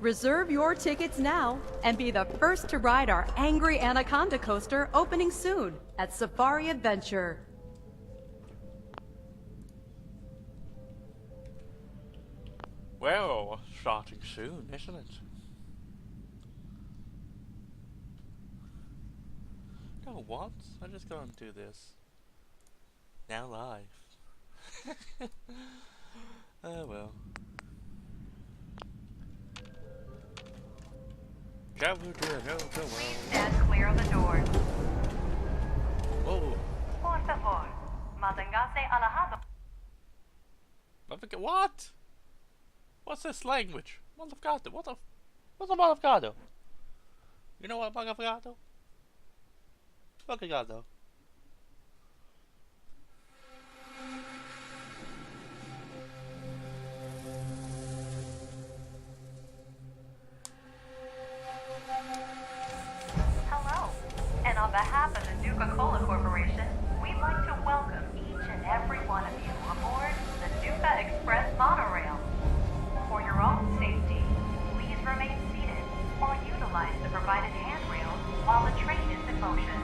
Reserve your tickets now and be the first to ride our Angry Anaconda coaster opening soon at Safari Adventure. Well, starting soon, isn't it? No, what? I'm just going to do this. Now live. Oh well. Travel to another world. Stand clear of the doors. Whoa. Por favor, manténgase alejado. What? What's this language? Motherfucker, what's a motherfucker? You know what motherfucker? Motherfucker. Hello, and on behalf of the Nuka-Cola Corporation, we'd like to welcome each and every one of you aboard the Nuka Express monorail. For your own safety, please remain seated or utilize the provided handrails while the train is in motion.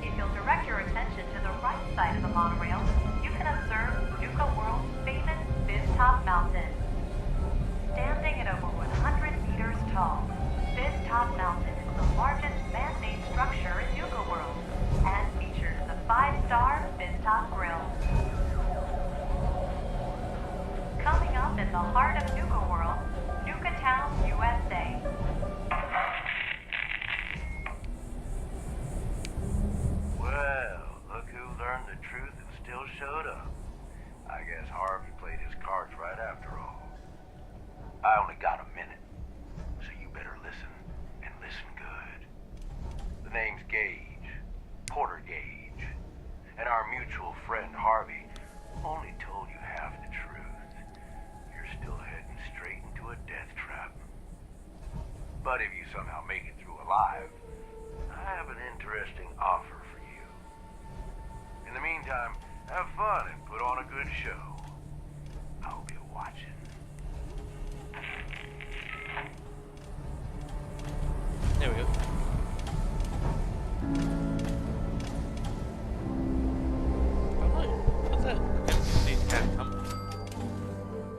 If you'll direct your attention to the right side of the monorail, you can observe Nuka World's famous Fizz Top Mountain. Standing at over 100 meters tall, Fizz Top Mountain is the largest man-made structure in Nuka World and features the 5-star Fizz Top Grill. Coming up in the heart of Nuka World, Nuka Town, USA. Well, look who learned the truth and still showed up. I guess Harvey played his cards right after all. I only got a minute, so you better listen, and listen good. The name's Gage, Porter Gage, and our mutual friend Harvey only told you half the truth. You're still heading straight into a death trap. But if you somehow make it through alive, I have an interesting offer for you. In the meantime, have fun and put on a good show. I'll be watching. There we go. What's that?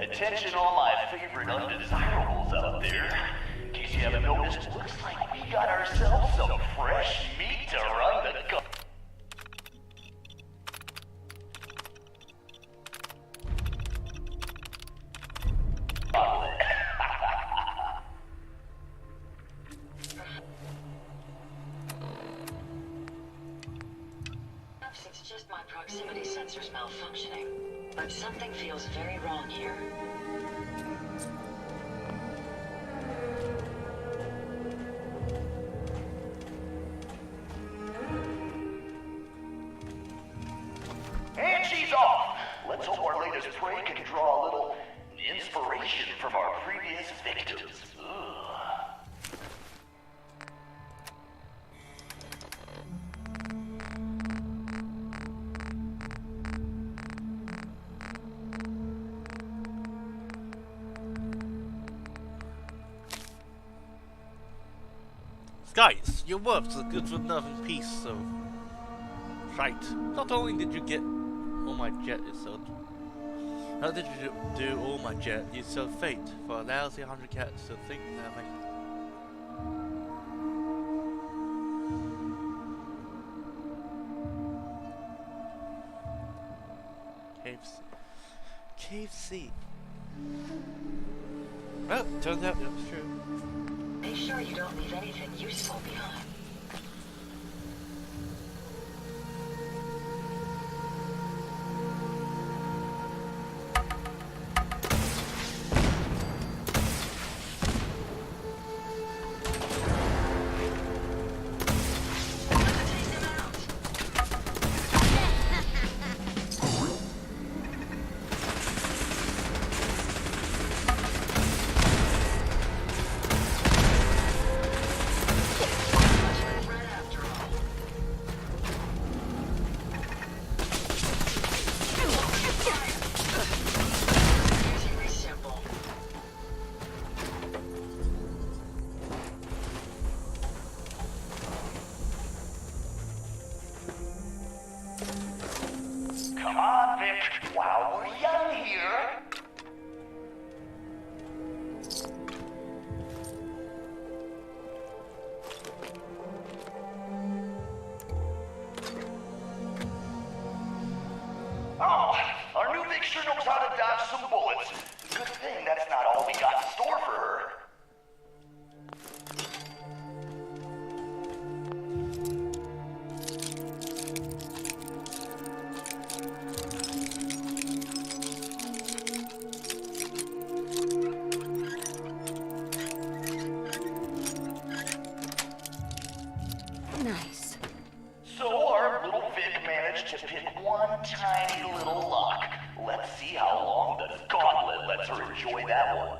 Attention all my favorite undesirables out there. In case you haven't noticed, looks like we got ourselves some fresh meat to run the go. It's just my proximity sensors malfunctioning, but something feels very wrong here. And she's off! Let's hope our latest prey can draw a little inspiration from our previous victims. Ugh. Guys, your work's a good for nothing piece of shite. Not only did you get all my jet you sold, how did you do all my jet you sold fate for a lousy 100 cats to think that way. KFC. Well, turns out it was true. Make sure you don't leave anything useful behind. that one.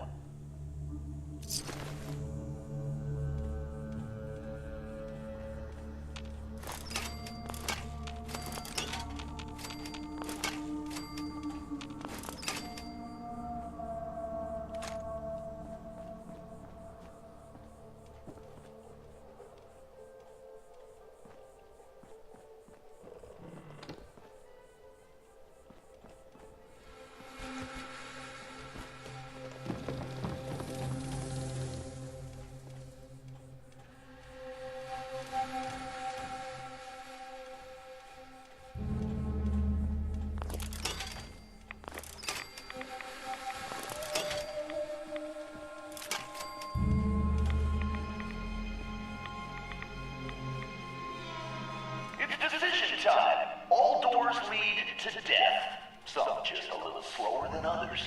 It's decision time. All doors lead to death. Some just a little slower than others.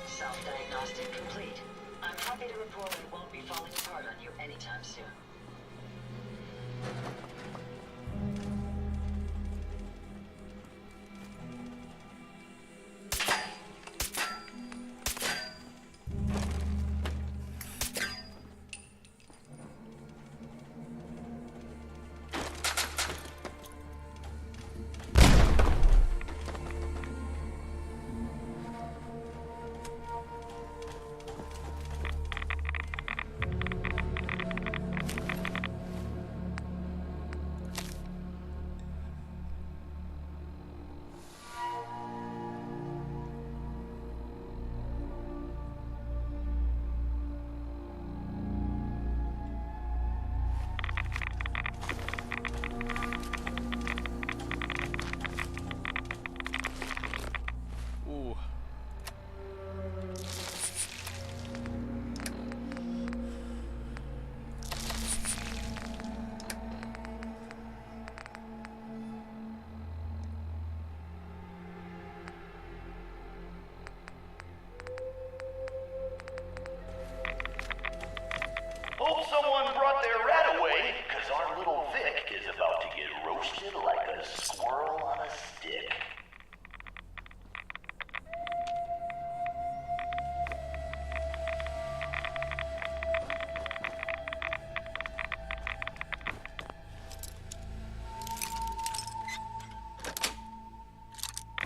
Self-diagnostic complete. I'm happy to report we won't be falling apart on you anytime soon. Ooh. Hope someone brought their rat away, because our little Vic is about to get roasted like a squirrel on a stick.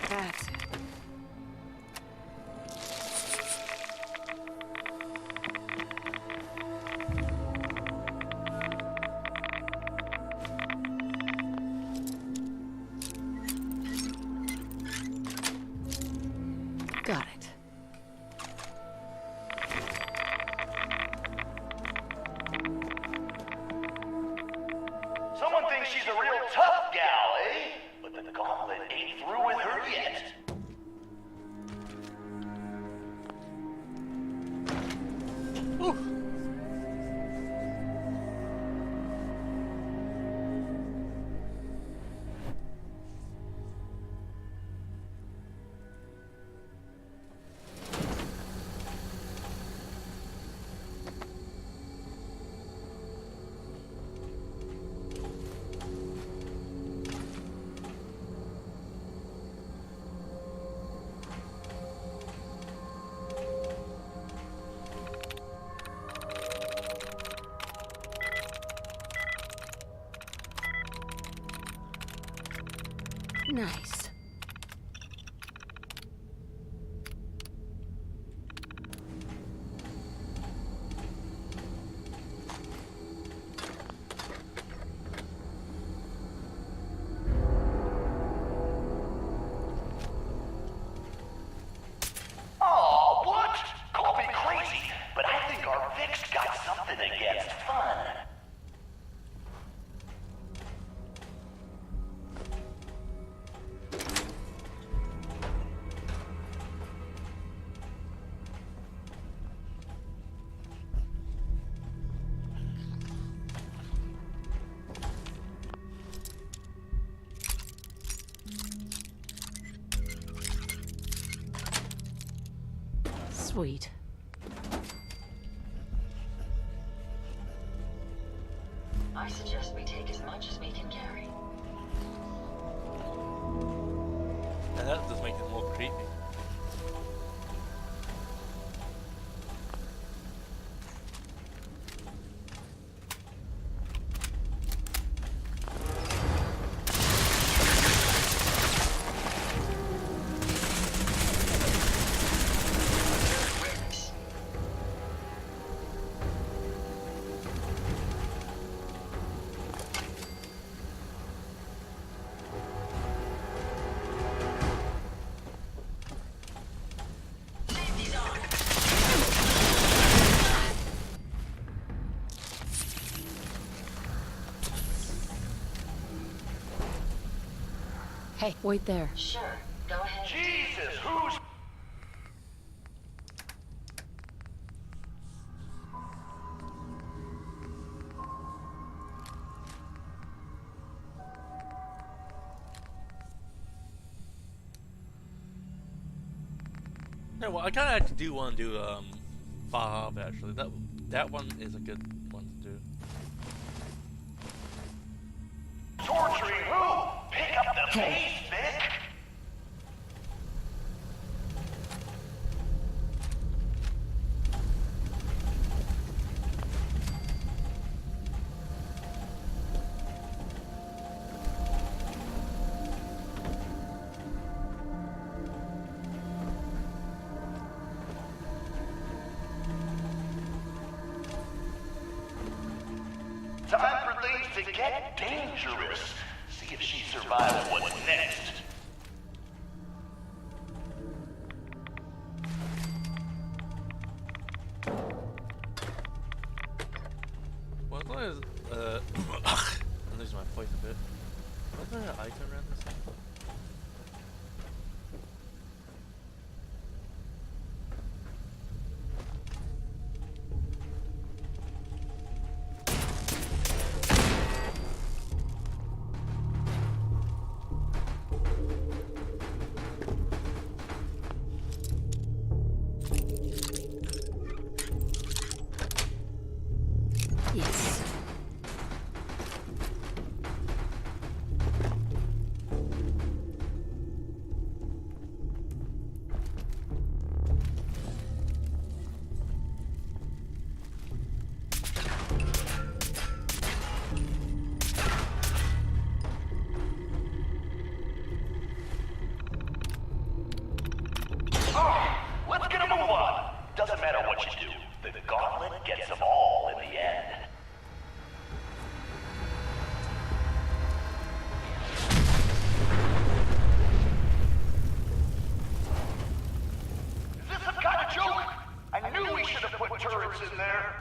That's it. Got it. Someone thinks she's a real tough gal, eh? But the gauntlet ain't through with her yet. Nice. Aw, what? Call me crazy, but I think our Vic's got something against fun. I suggest we take as much as we can carry. And that does make it more creepy. Hey, wait there. Sure, go ahead. Jesus, who's... Yeah, well, I kinda actually do want to do Bob actually. That one is a good one to do. torturing who? Pick up the pace, Vic! Time for things to get dangerous. See if she survives what's next. Well, as long as I'm losing my voice a bit. Was there an item around this thing? Yes. Let's get a move on. Doesn't matter what you do. The gauntlet gets them all in the end. Is this some kind of joke? I knew we should have put turrets in there.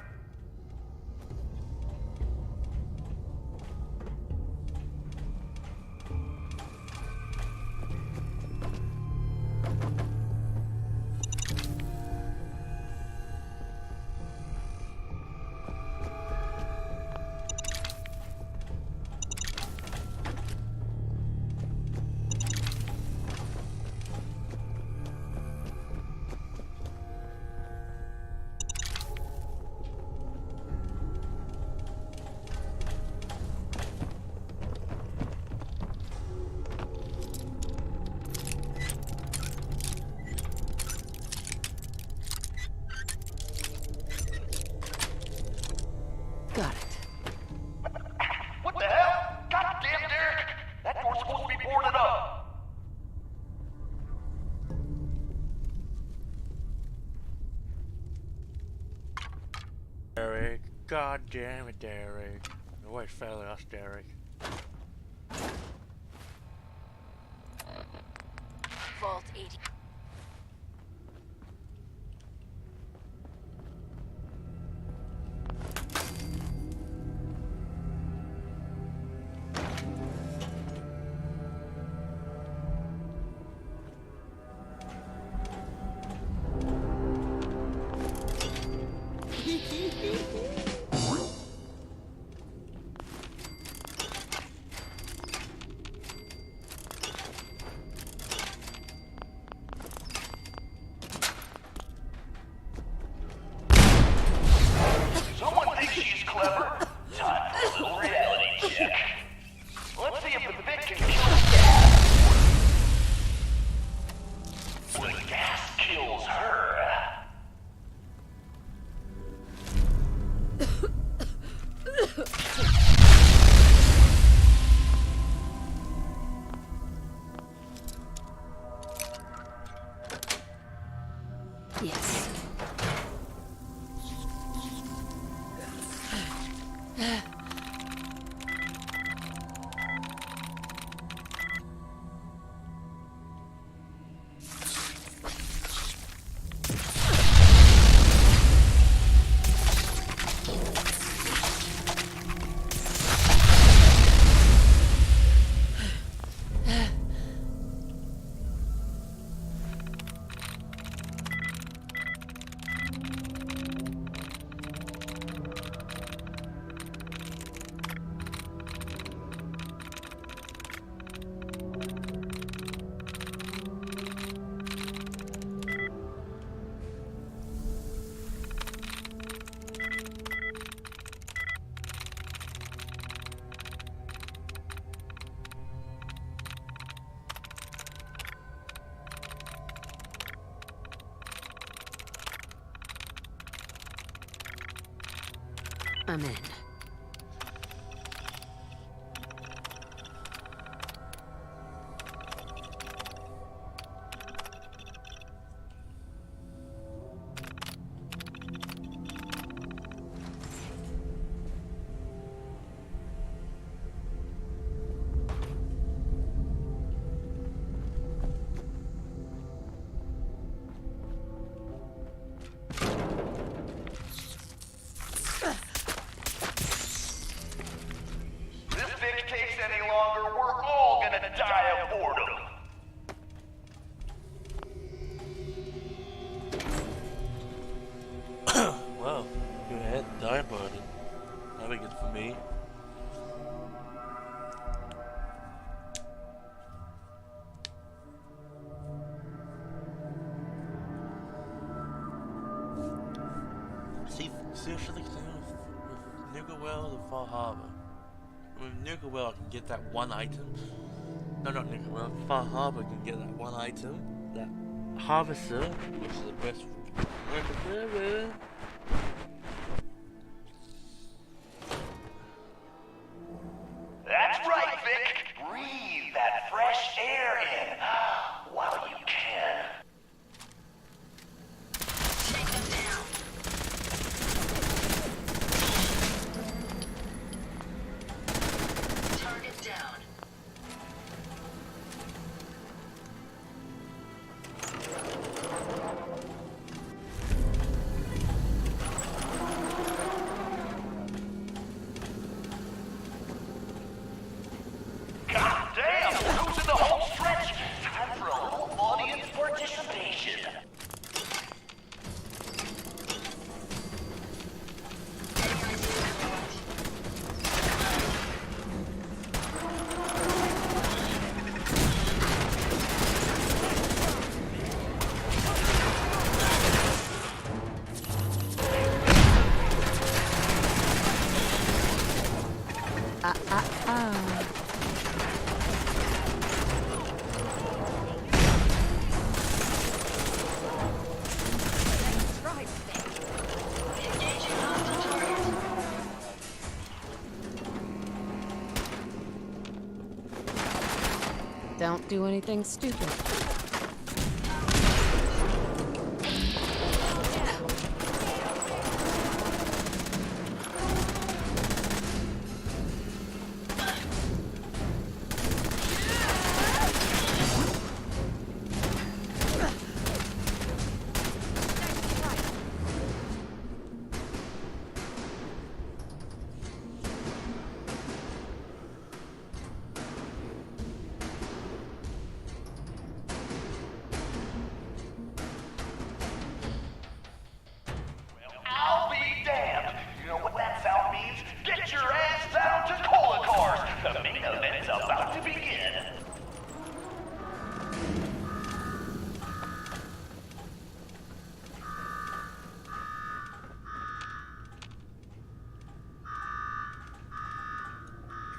Got it. What the hell? Goddamn, Derek! That door's supposed to be boarded up. Derek, god damn it, Derek. You always fail us, Derek. Vault 80. check. Let's see if the Vic can kill gas. The gas kills her. Yes. I'm in. Well, go ahead and die about it. That'll be good for me. See what she likes doing with Nuka-Well and Far Harbor. With Nuka-Well I can get that one item. No, not Nuka-Well. Far Harbor can get that one item. That Harvester, which is the best weapon ever. That's right, Vic. Breathe that fresh air in while you can. Take them down. Target down. God damn, we're losing the whole stretch. Time for a little audience participation. Engaging hostile target. Don't do anything stupid.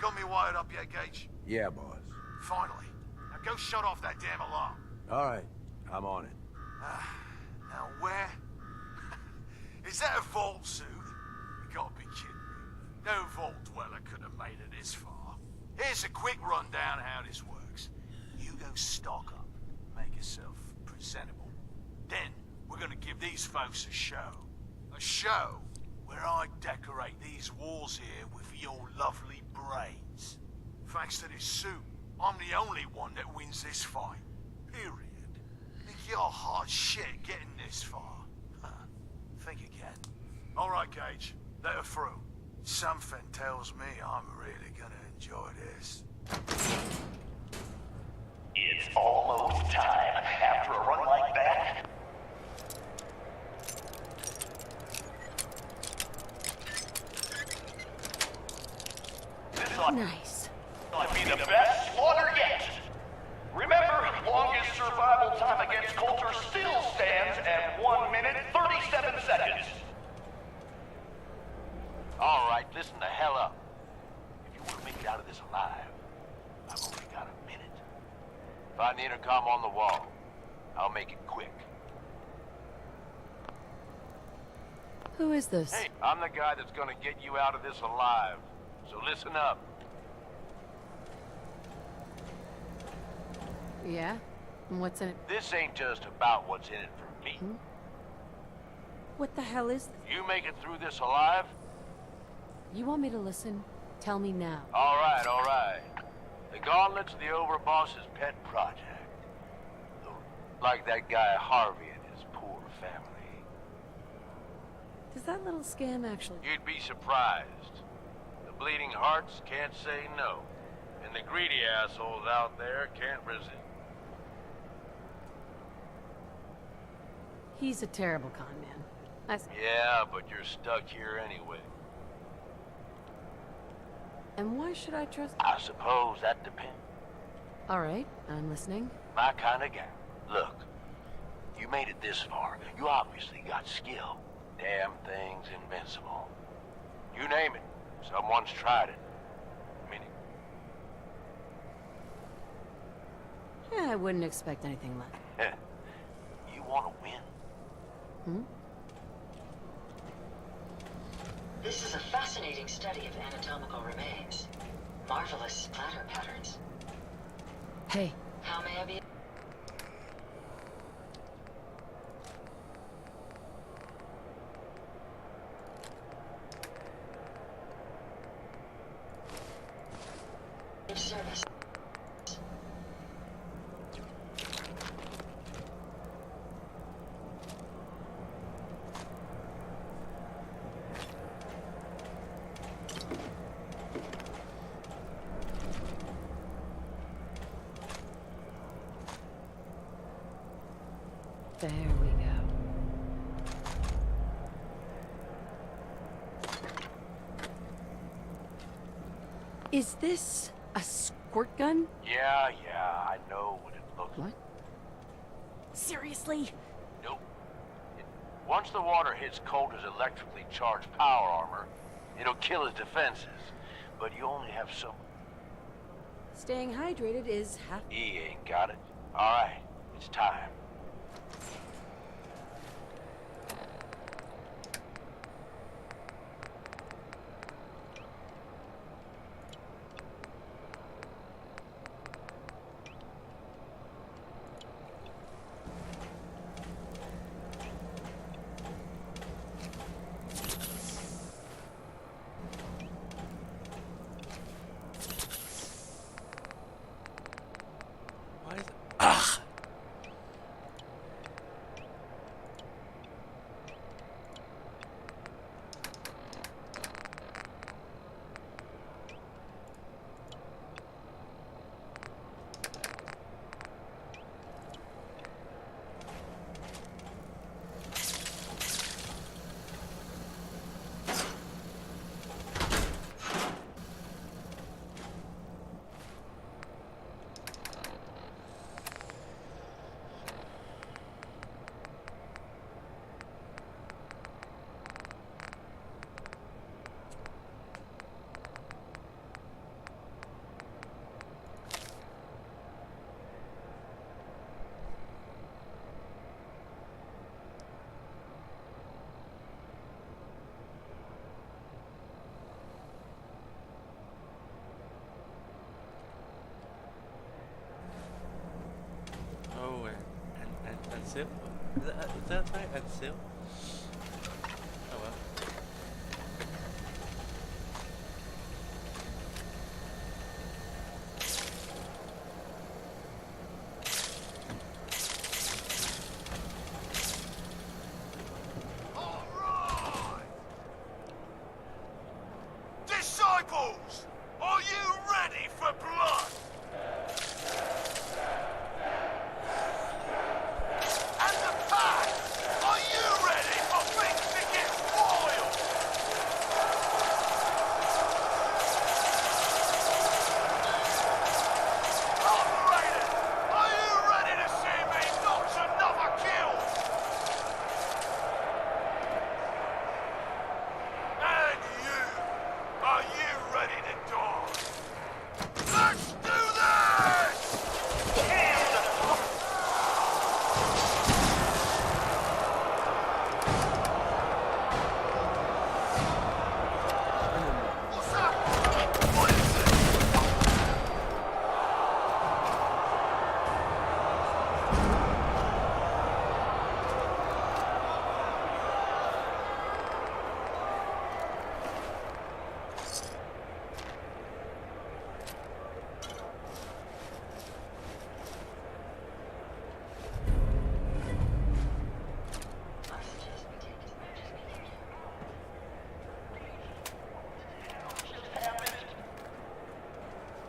Got me wired up yet, Gage? Yeah, boss. Finally. Now go shut off that damn alarm. All right, I'm on it. Now where? Is that a vault suit? You gotta be kidding me. No vault dweller could have made it this far. Here's a quick rundown how this works. You go stock up, make yourself presentable. Then we're gonna give these folks a show. A show where I decorate these walls here with your lovely brains. Thanks to this suit, I'm the only one that wins this fight. Period. Think you're hot shit getting this far. Think again. All right, Gage. Let her through. Something tells me I'm really gonna enjoy this. It's almost time. After a run like that, this Nice. might be the best slaughter yet. Remember, longest survival time against Coulter still stands at 1 minute 37 seconds. All right, listen the hell up. If you want to make it out of this alive, I've only got a minute. Find the intercom on the wall. I'll make it quick. Who is this? Hey, I'm the guy that's gonna get you out of this alive. So listen up. Yeah? And what's in it? This ain't just about what's in it for me. What the hell is this? You make it through this alive? You want me to listen? Tell me now. All right, all right. The Gauntlet's the overboss's pet project. Like that guy Harvey and his poor family. Does that little scam actually... You'd be surprised. The bleeding hearts can't say no. And the greedy assholes out there can't resist. He's a terrible con man. Yeah, but you're stuck here anyway. And why should I trust... I suppose that depends. All right, I'm listening. My kind of guy. Look, you made it this far. You obviously got skill. Damn thing's invincible. You name it. Someone's tried it. I mean, Yeah, I wouldn't expect anything less. you want to win? This is a fascinating study of anatomical remains. Marvelous splatter patterns. Hey, How may I be? Service. there we go. Is this a squirt gun? Yeah, I know what it looks like. What? Seriously? Nope. Once the water hits Coulter's electrically charged power armor, it'll kill his defenses. But you only have so... Staying hydrated is half... He ain't got it. All right, it's time. Why is it? Ugh! Ansil? Is that right? Ansil? Oh well. All right! Disciples, are you ready for blood? And the pack, are you ready for things to get wild? Operator, are you ready to see me notch another kill? And you, are you ready to die? Let's do this! What's that? What is it? I suggest we take this emergency meeting.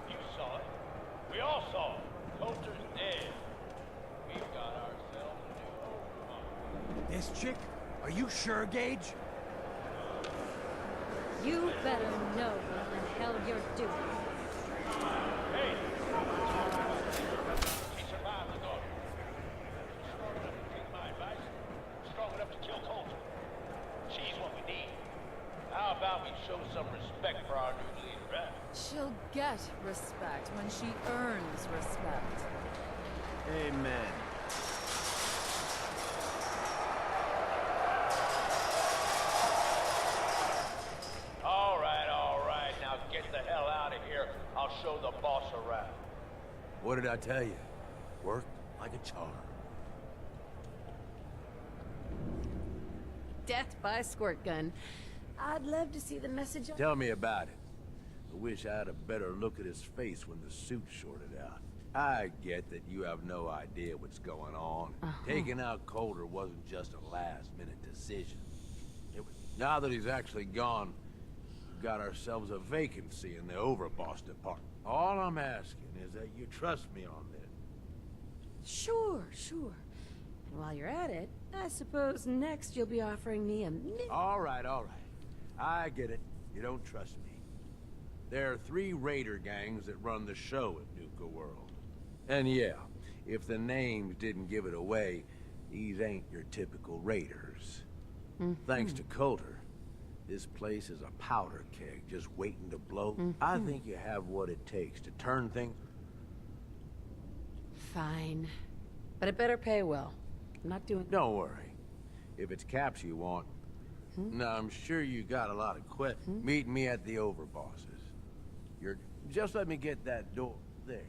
You saw it. We all saw it. Coulter's dead. We've got ourselves a new overlord. This chick? Are you sure, Gage? You better know what the hell you're doing. Hey! She survived the daughter. She's strong enough to take my advice. Strong enough to kill Coulter. She's what we need. How about we show some respect for our new leader, right? She'll get respect when she earns respect. Amen. All right. Now get the hell out of here. I'll show the boss around. What did I tell you? Worked like a charm. Death by squirt gun. I'd love to see the message on... Tell me about it. I wish I had a better look at his face when the suit shorted out. I get that you have no idea what's going on. Taking out Coulter wasn't just a last-minute decision. Now that he's actually gone, we've got ourselves a vacancy in the overboss department. All I'm asking is that you trust me on this. Sure. And while you're at it, I suppose next you'll be offering me a All right. I get it. You don't trust me. There are 3 raider gangs that run the show at Nuka World. And yeah, if the names didn't give it away, these ain't your typical raiders. Thanks to Coulter, this place is a powder keg just waiting to blow. I think you have what it takes to turn things... Fine. But it better pay well. I'm not doing... Don't worry. If it's caps you want, no, I'm sure you got a lot of Meet me at the overbosses. Just let me get that door there.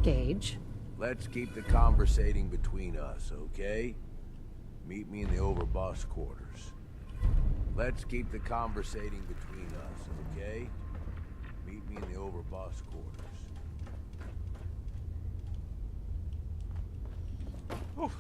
Gage. Let's keep the conversating between us, okay? Meet me in the overboss quarters. Let's keep the conversating between us, okay? Meet me in the overboss quarters. Oof.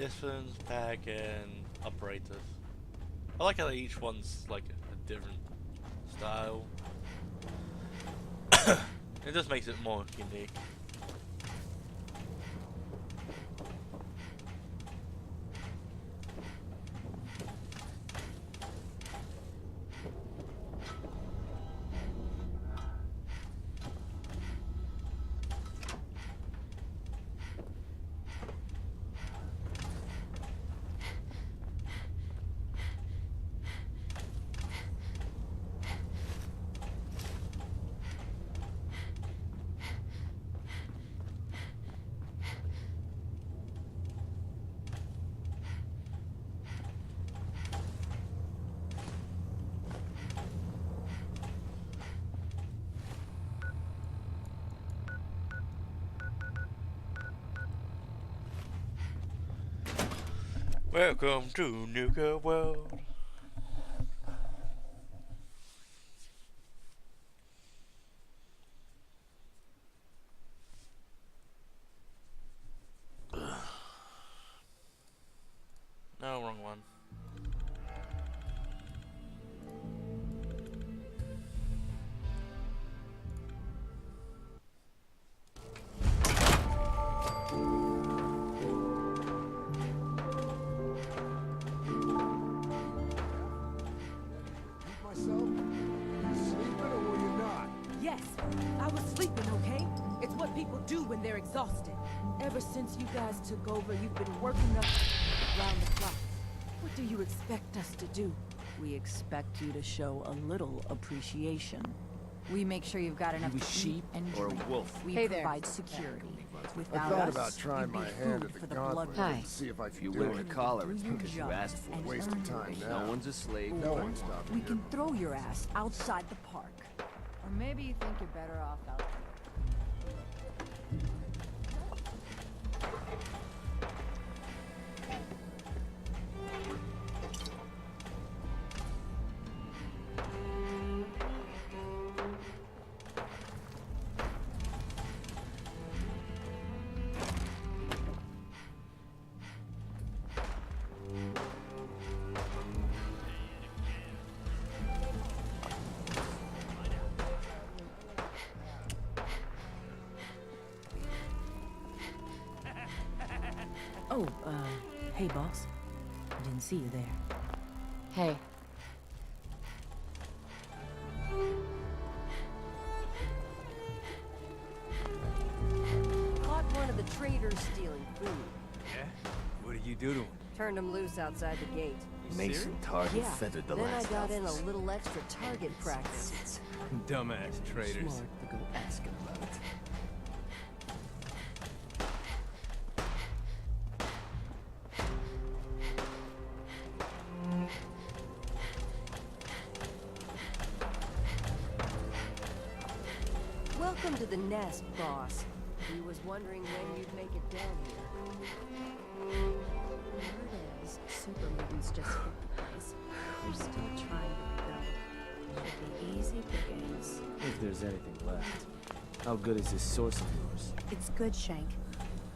Participants, pack, and operators. I like how each one's like a different style. It just makes it more unique. Welcome to Nuka World. No, wrong one. Yes, I was sleeping, okay? It's what people do when they're exhausted. Ever since you guys took over, you've been working us around the clock. What do you expect us to do? We expect you to show a little appreciation. We make sure you've got enough to eat and or a drink. wolf? We Hey there. provide security. I Without thought us, about trying you'd be my hand food at for the the gauntlet blood. to see if I If you can win do a it. collar, it's Do your because you job asked for and it. Waste of earn time your now. No one's a slave. Or No one's stopping we you. can throw your ass outside the park. Or maybe you think you're better off out there. Oh, hey, boss. I didn't see you there. Hey. Caught one of the traders stealing food. Yeah? What did you do to him? Turned him loose outside the gate. Mason target Yeah, feathered the then last I got in a outfits. little extra target practice. Dumbass traders. Smart to go ask him about it. Welcome to the nest, boss. He was wondering when you'd make it down here. Word is, Supermoon's just hit the place. We're still trying to rebuild. Should be easy pickings. If there's anything left. How good is this source of yours? It's good, Shank.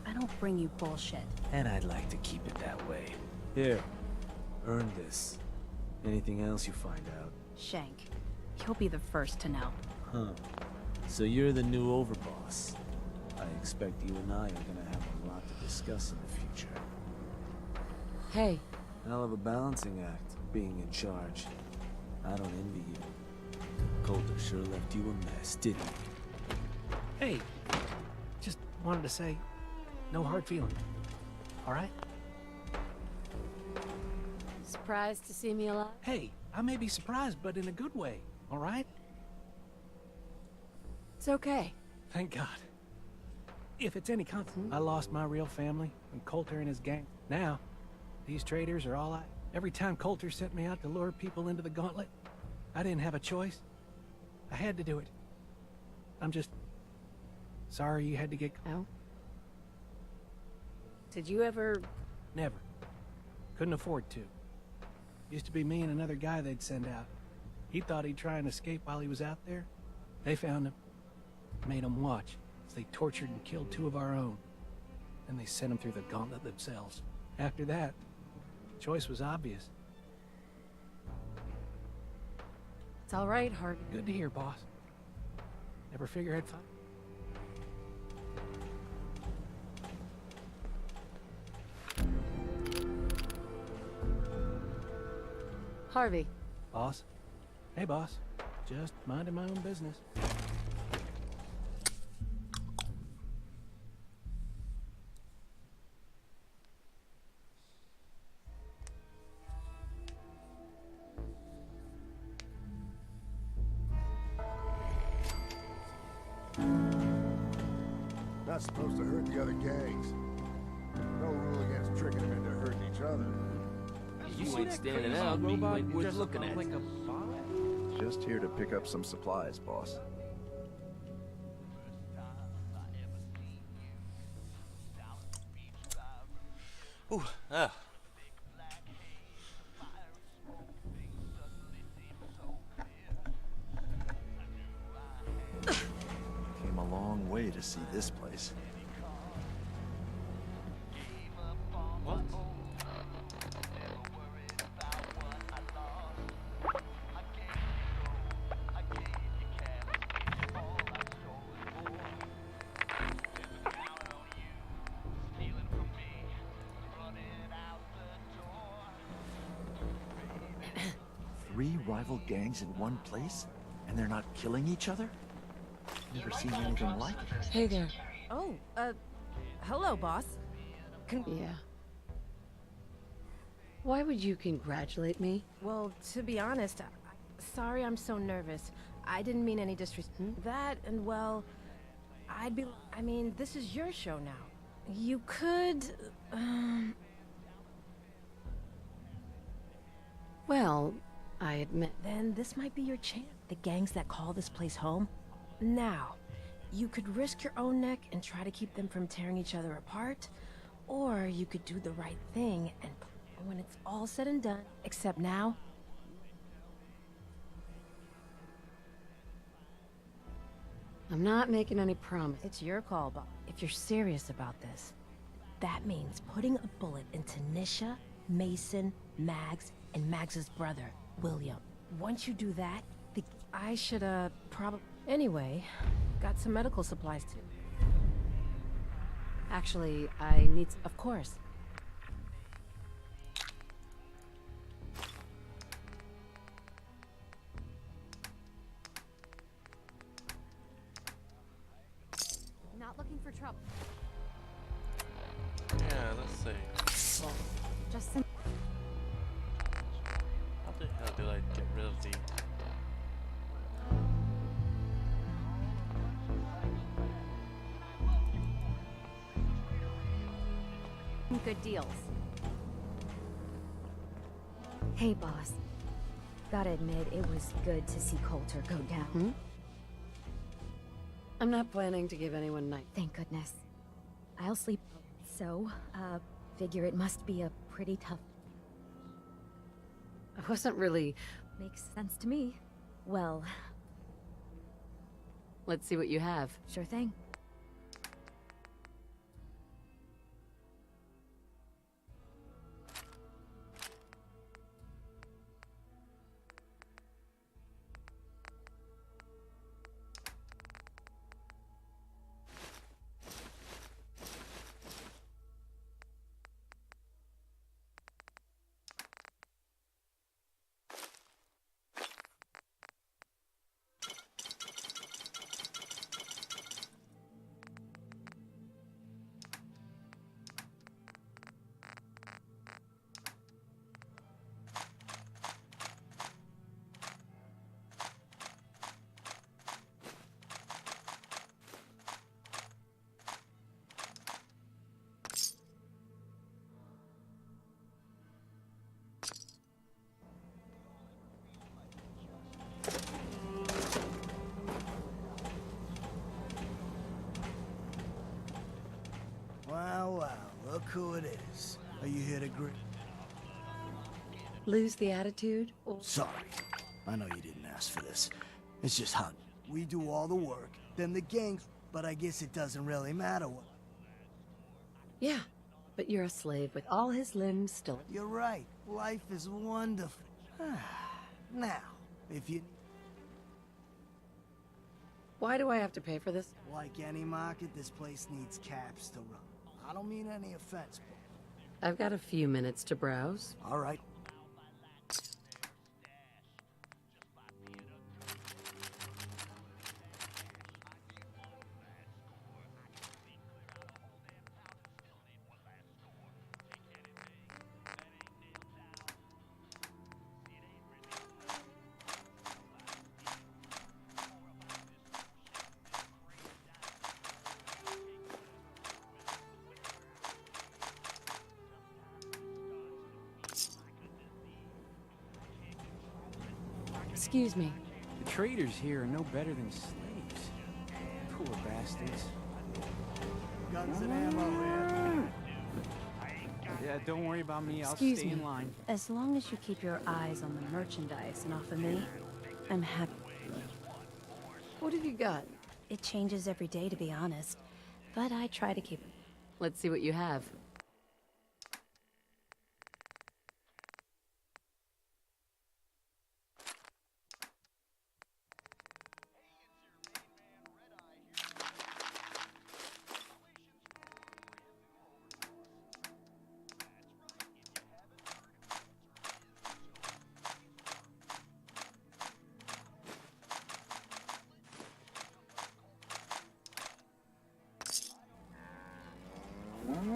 I don't bring you bullshit. And I'd like to keep it that way. Here. Earn this. Anything else you find out? Shank, you'll be the first to know. Huh. So you're the new overboss. I expect you and I are gonna have a lot to discuss in the future. Hey. Hell of a balancing act, being in charge. I don't envy you. Coulter sure left you a mess, didn't he? Hey, just wanted to say, no hard feelings. All right? Surprised to see me alive? Hey, I may be surprised, but in a good way. All right? It's okay. Thank God. If it's any constant, I lost my real family when Coulter and his gang. Now, these traders are all I... Every time Coulter sent me out to lure people into the gauntlet, I didn't have a choice. I had to do it. I'm just... sorry you had to get... Oh? Did you ever... Never. Couldn't afford to. Used to be me and another guy they'd send out. He thought he'd try and escape while he was out there. They found him. Made him watch as they tortured and killed 2 of our own. Then they sent him through the gauntlet themselves. After that, choice was obvious. It's all right, Harvey. Good to hear, boss. Never figure I'd find. Harvey. Boss? Hey, boss. Just minding my own business. Not supposed to hurt the other gangs. No rule against tricking them into hurting each other. You ain't standing out, you ain't worth looking at. Just here to pick up some supplies, boss. Ooh, ah. Came a long way to see this place. What? Three rival gangs in one place? And they're not killing each other? Never seen anything like it. Hey there. Oh, hello, boss. Yeah. Why would you congratulate me? Well, to be honest, sorry I'm so nervous. I didn't mean any disrespect. That, and well, I mean, this is your show now. You could, Well, I admit. Then this might be your chance. The gangs that call this place home. Now, you could risk your own neck and try to keep them from tearing each other apart, or you could do the right thing and when it's all said and done, except now, I'm not making any promise. It's your call, Bob. If you're serious about this, that means putting a bullet into Nisha, Mason, Mags, and Mags's brother, William. Once you do that, I should, probably... Anyway, got some medical supplies, too. Actually, I need... Of course. Not looking for trouble. Yeah, let's see. Well, just some... How the hell do I get rid of the... Good deals. Hey, boss. Gotta admit, it was good to see Coulter go down. I'm not planning to give anyone night. Thank goodness. I'll sleep. So, figure it must be a pretty tough... I wasn't really... Makes sense to me. Well... Let's see what you have. Sure thing. Wow, wow, look who it is. Are you here to greet? Lose the attitude? Or... Sorry. I know you didn't ask for this. It's just how we do all the work, then the gangs, but I guess it doesn't really matter what. Yeah, but you're a slave with all his limbs still. You're right. Life is wonderful. Now, if you... Why do I have to pay for this? Like any market, this place needs caps to run. I don't mean any offense, I've got a few minutes to browse. but... All right. Excuse me. The traders here are no better than slaves. Poor bastards. Guns and ammo, man. Yeah, don't worry about me. I'll Excuse stay me. in line. As long as you keep your eyes on the merchandise and off of me, I'm happy. What have you got? It changes every day, to be honest, but I try to keep it. Let's see what you have.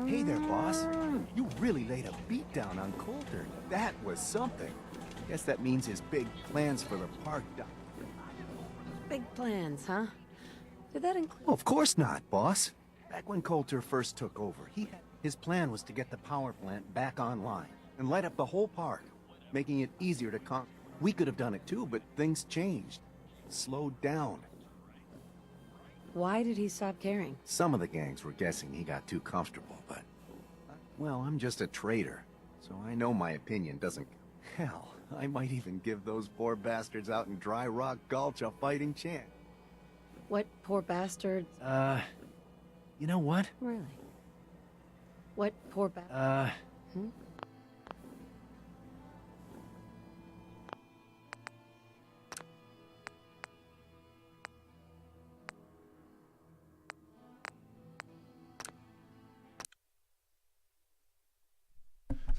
Hey there, boss. You really laid a beat down on Coulter. That was something. Guess that means his big plans for the park. Big plans, huh? Did that include... Of course not, boss. Back when Coulter first took over, his plan was to get the power plant back online and light up the whole park, making it easier to We could have done it too, but things changed. Slowed down. Why did he stop caring? Some of the gangs were guessing he got too comfortable, but... Well, I'm just a trader, so I know my opinion doesn't... Hell, I might even give those poor bastards out in Dry Rock Gulch a fighting chance. What poor bastard? You know what? Really? What poor bastard? Hmm?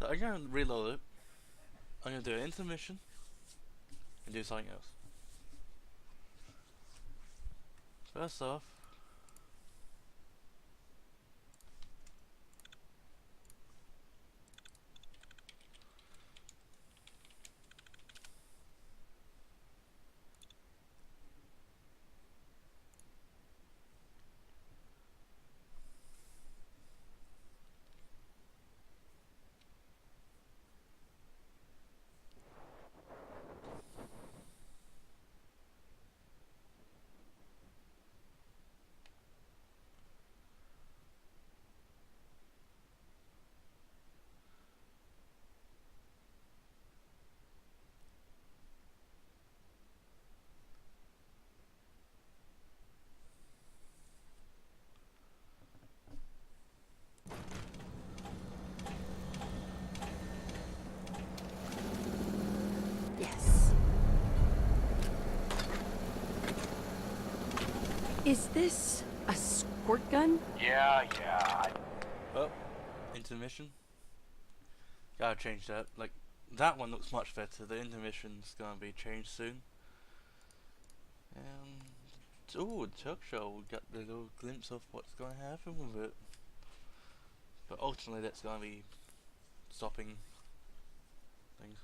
So I'm gonna reload it. I'm gonna do an intermission and do something else. First off, Is this a squirt gun? Yeah. oh, intermission. Gotta change that. Like, that one looks much better. The intermission's gonna be changed soon. And ooh, Chuck Show. We got the little glimpse of what's gonna happen with it. But ultimately, that's gonna be stopping things.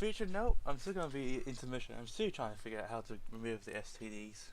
future note, I'm still gonna be intermission. I'm still trying to figure out how to remove the STDs.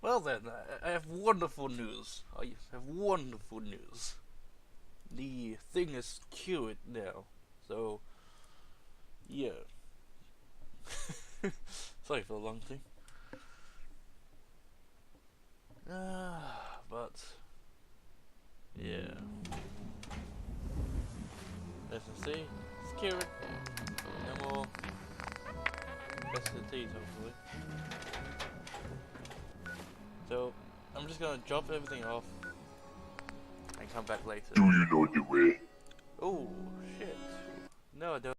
Well then, I have wonderful news. I have wonderful news. The thing is cured now. So, yeah. Sorry for the long thing. But, yeah. As you see, it's cured. No more STDs, hopefully. So, I'm just gonna drop everything off and come back later. Do you know the way? Oh, shit. No, I don't.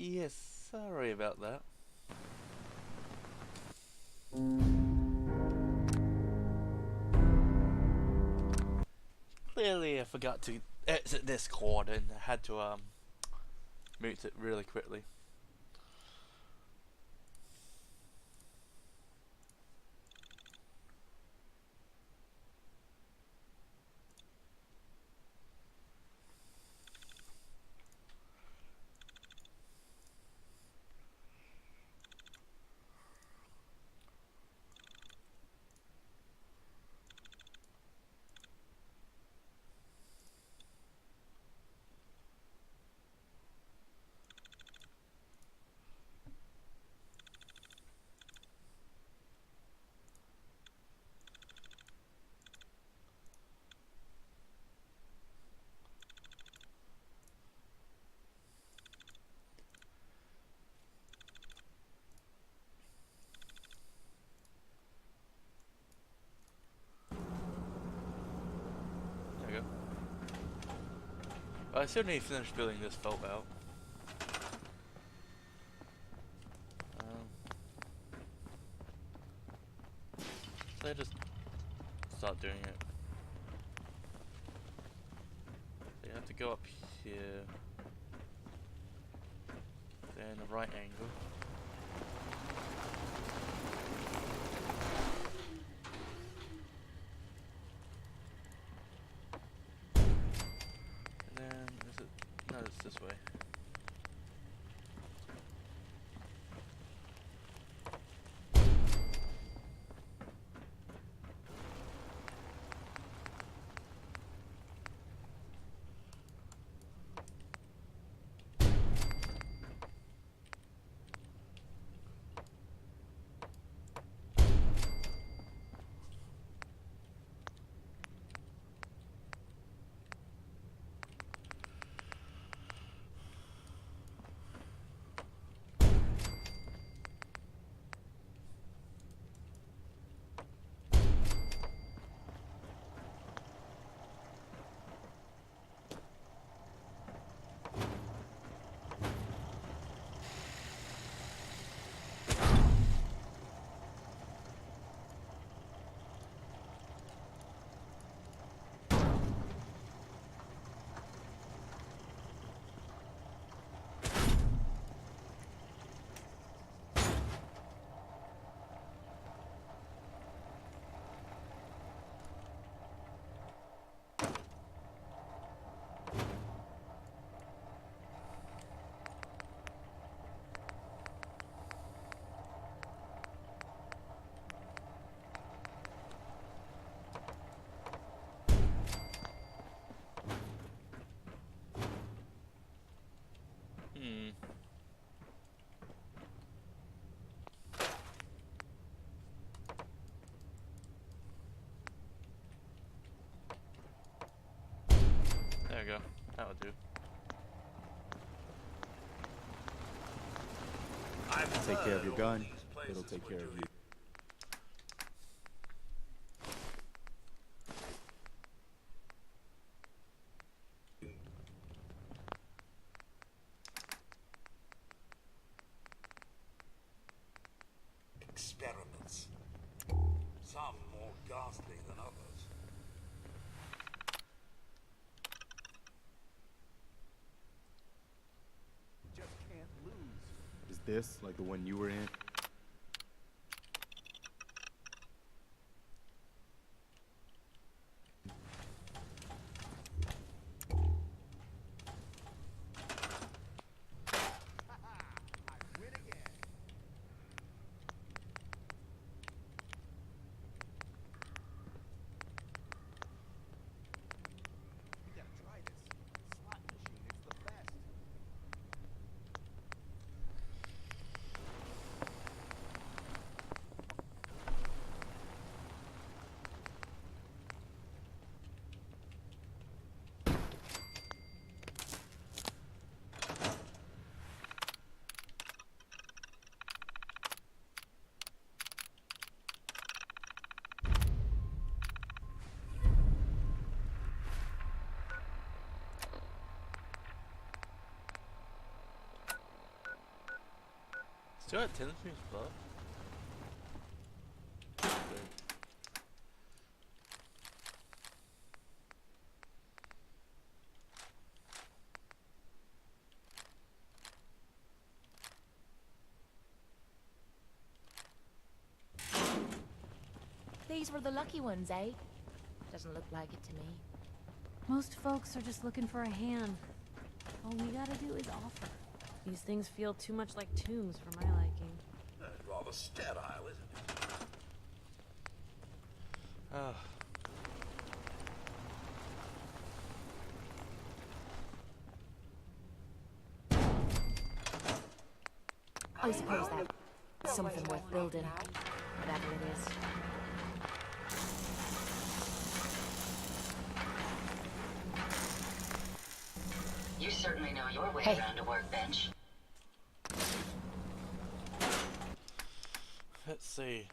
Yes, sorry about that. Clearly I forgot to exit Discord and I had to mute it really quickly. I still need to finish filling this vault out. So I just start doing it. So you have to go up here, then a right angle. This way. go. That'll do. Take care of your gun, it'll take care of you. Experiments. Some more ghastly than others. Just can't lose. Is this like the one you were in? Still at 10 streams above? These were the lucky ones, eh? Doesn't look like it to me. Most folks are just looking for a hand. All we gotta do is offer. These things feel too much like tombs for my liking. Rather sterile, isn't it? I suppose that's something worth building. Whatever it is. You certainly know your way around a workbench. Let's see.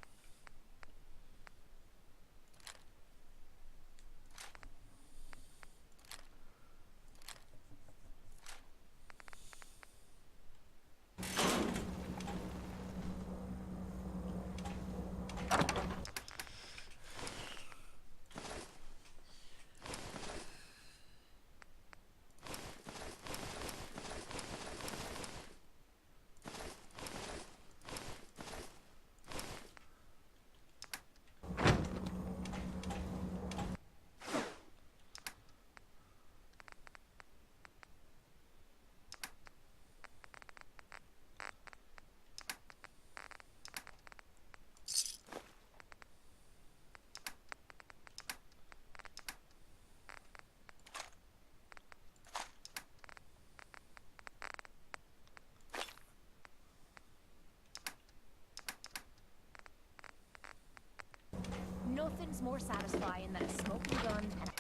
Nothing's more satisfying than a smoking gun and...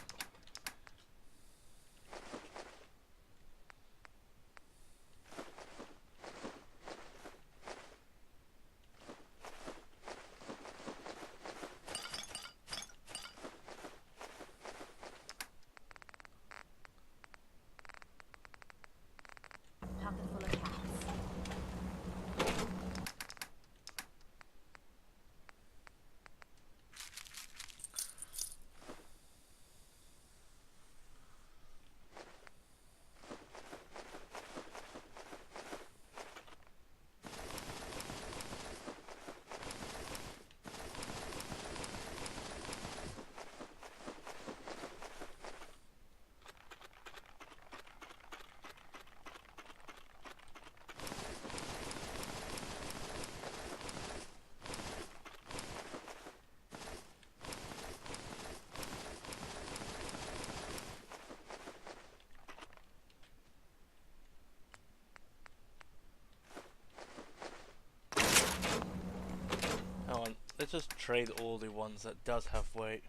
pocket full of cats. Let's just trade all the ones that does have weight.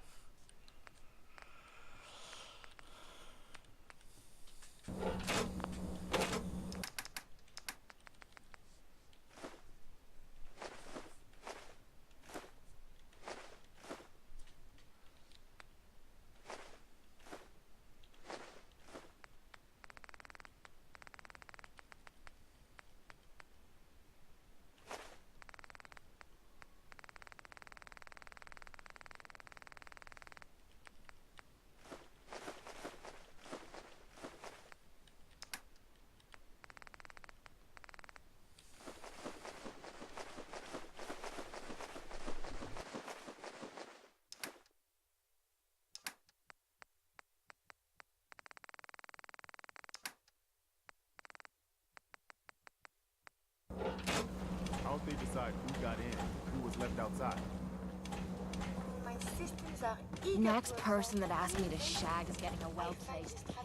got in, who was left outside? My systems are Next person that asked me to shag is getting a well-placed kick.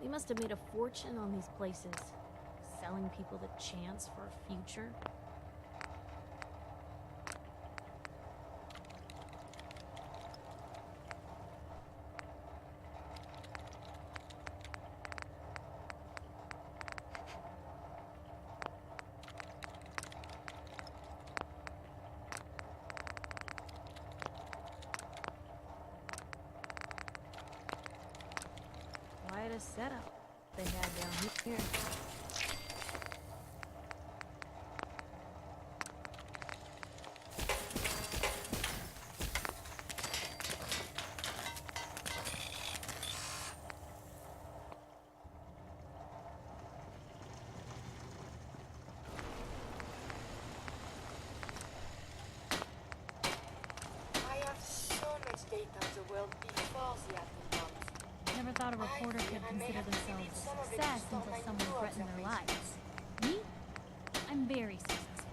They must have made a fortune on these places, selling people the chance for a future. Quite a setup they had down here. I have so much data of the world before the atom bombs. Never thought a reporter could consider themselves a success until someone threatened their lives. Me? I'm very successful.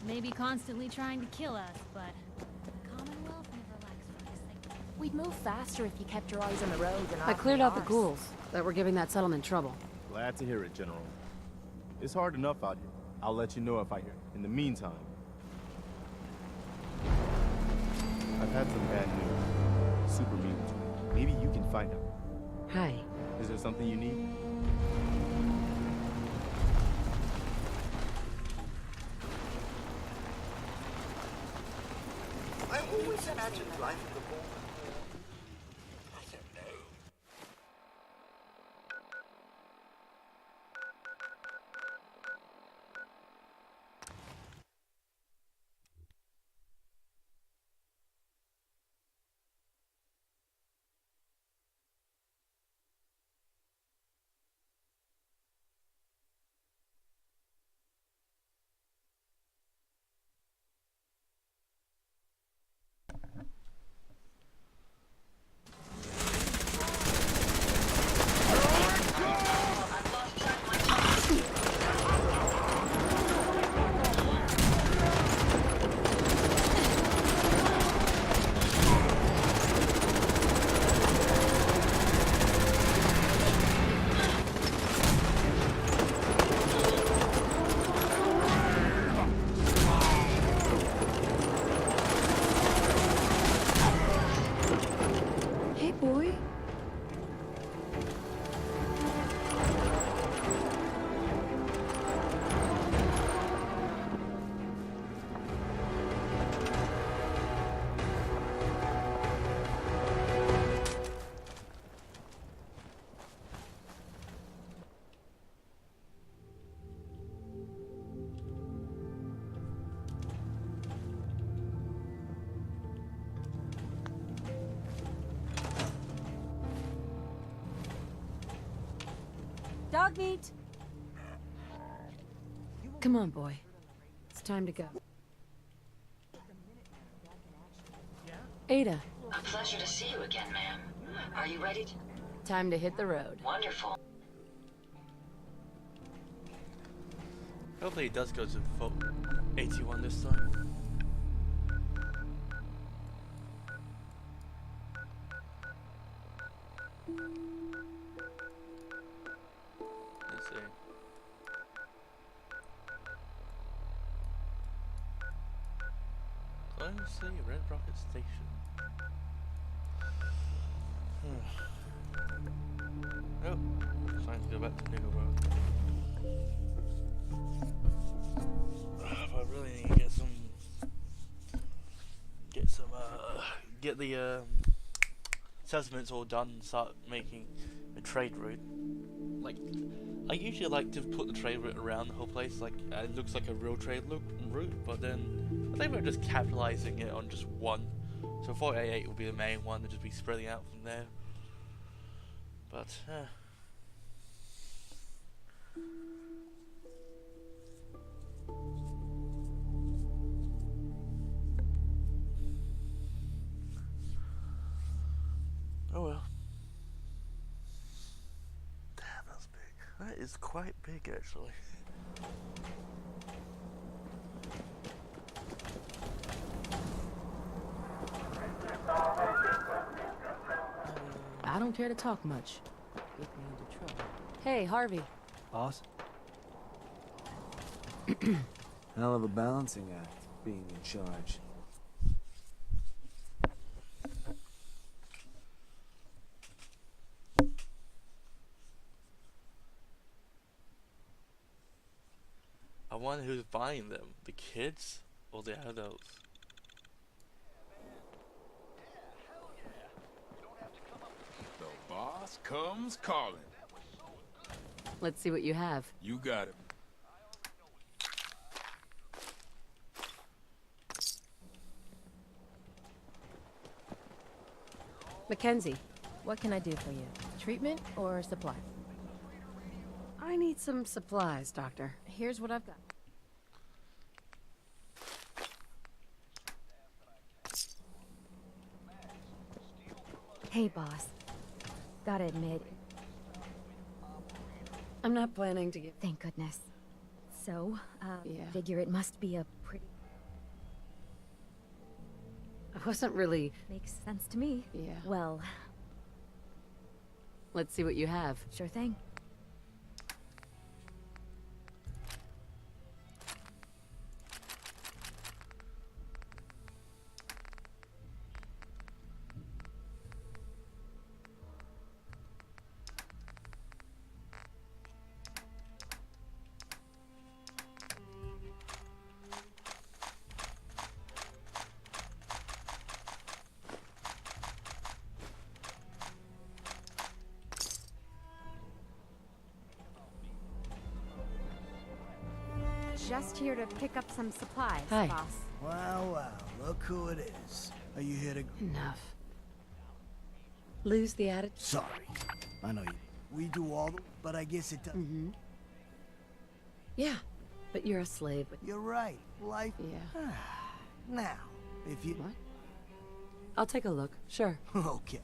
Maybe constantly trying to kill us, but the Commonwealth never lacks for this thing. We'd move faster if you kept your eyes on the road and I off cleared out the ours. ghouls that were giving that settlement trouble. Glad to hear it, General. It's hard enough out here. I'll let you know if I hear. In the meantime, I've had some bad news. Super mutants. Maybe you can find out. Hi. Is there something you need? I always imagined life in the ball. I don't know. Hey, boy. Dog meat! Come on, boy. It's time to go. Ada, A pleasure to see you again, ma'am. Are you ready to... time to hit the road. Wonderful. Hopefully it does go to Vault 81 this time. Let's see. Close Red Rocket Station. Oh, time to go back to Nigger World. But I really need to get the settlements all done and start making a trade route. Like, I usually like to put the trade route around the whole place, like it looks like a real trade route, but then I think we're just capitalizing it on just one. So 488 will be the main one, and just be spreading out from there. But oh well. is quite big, actually. I don't care to talk much. Get me into trouble. Hey, Harvey. Boss? Hell of a balancing act, being in charge. I wonder who's buying them, the kids or the adults? The boss comes calling. Let's see what you have. You got it. Mackenzie. What can I do for you? Treatment or supply? I need some supplies, Doctor. Here's what I've got. Hey, boss. Gotta admit, I'm not planning to get... thank goodness. So, Yeah. figure it must be a pretty... I wasn't really... Makes sense to me. Yeah. Well, Let's see what you have. sure thing. Just here to pick up some supplies, Hi. boss. Wow, wow, look who it is. Are you here to... Enough. Lose the attitude? Sorry. I know you... We do all the... But I guess it does... Mm-hmm. Yeah, but you're a slave. You're right. Life... Yeah. Now, if you... What? I'll take a look. Sure. Okay.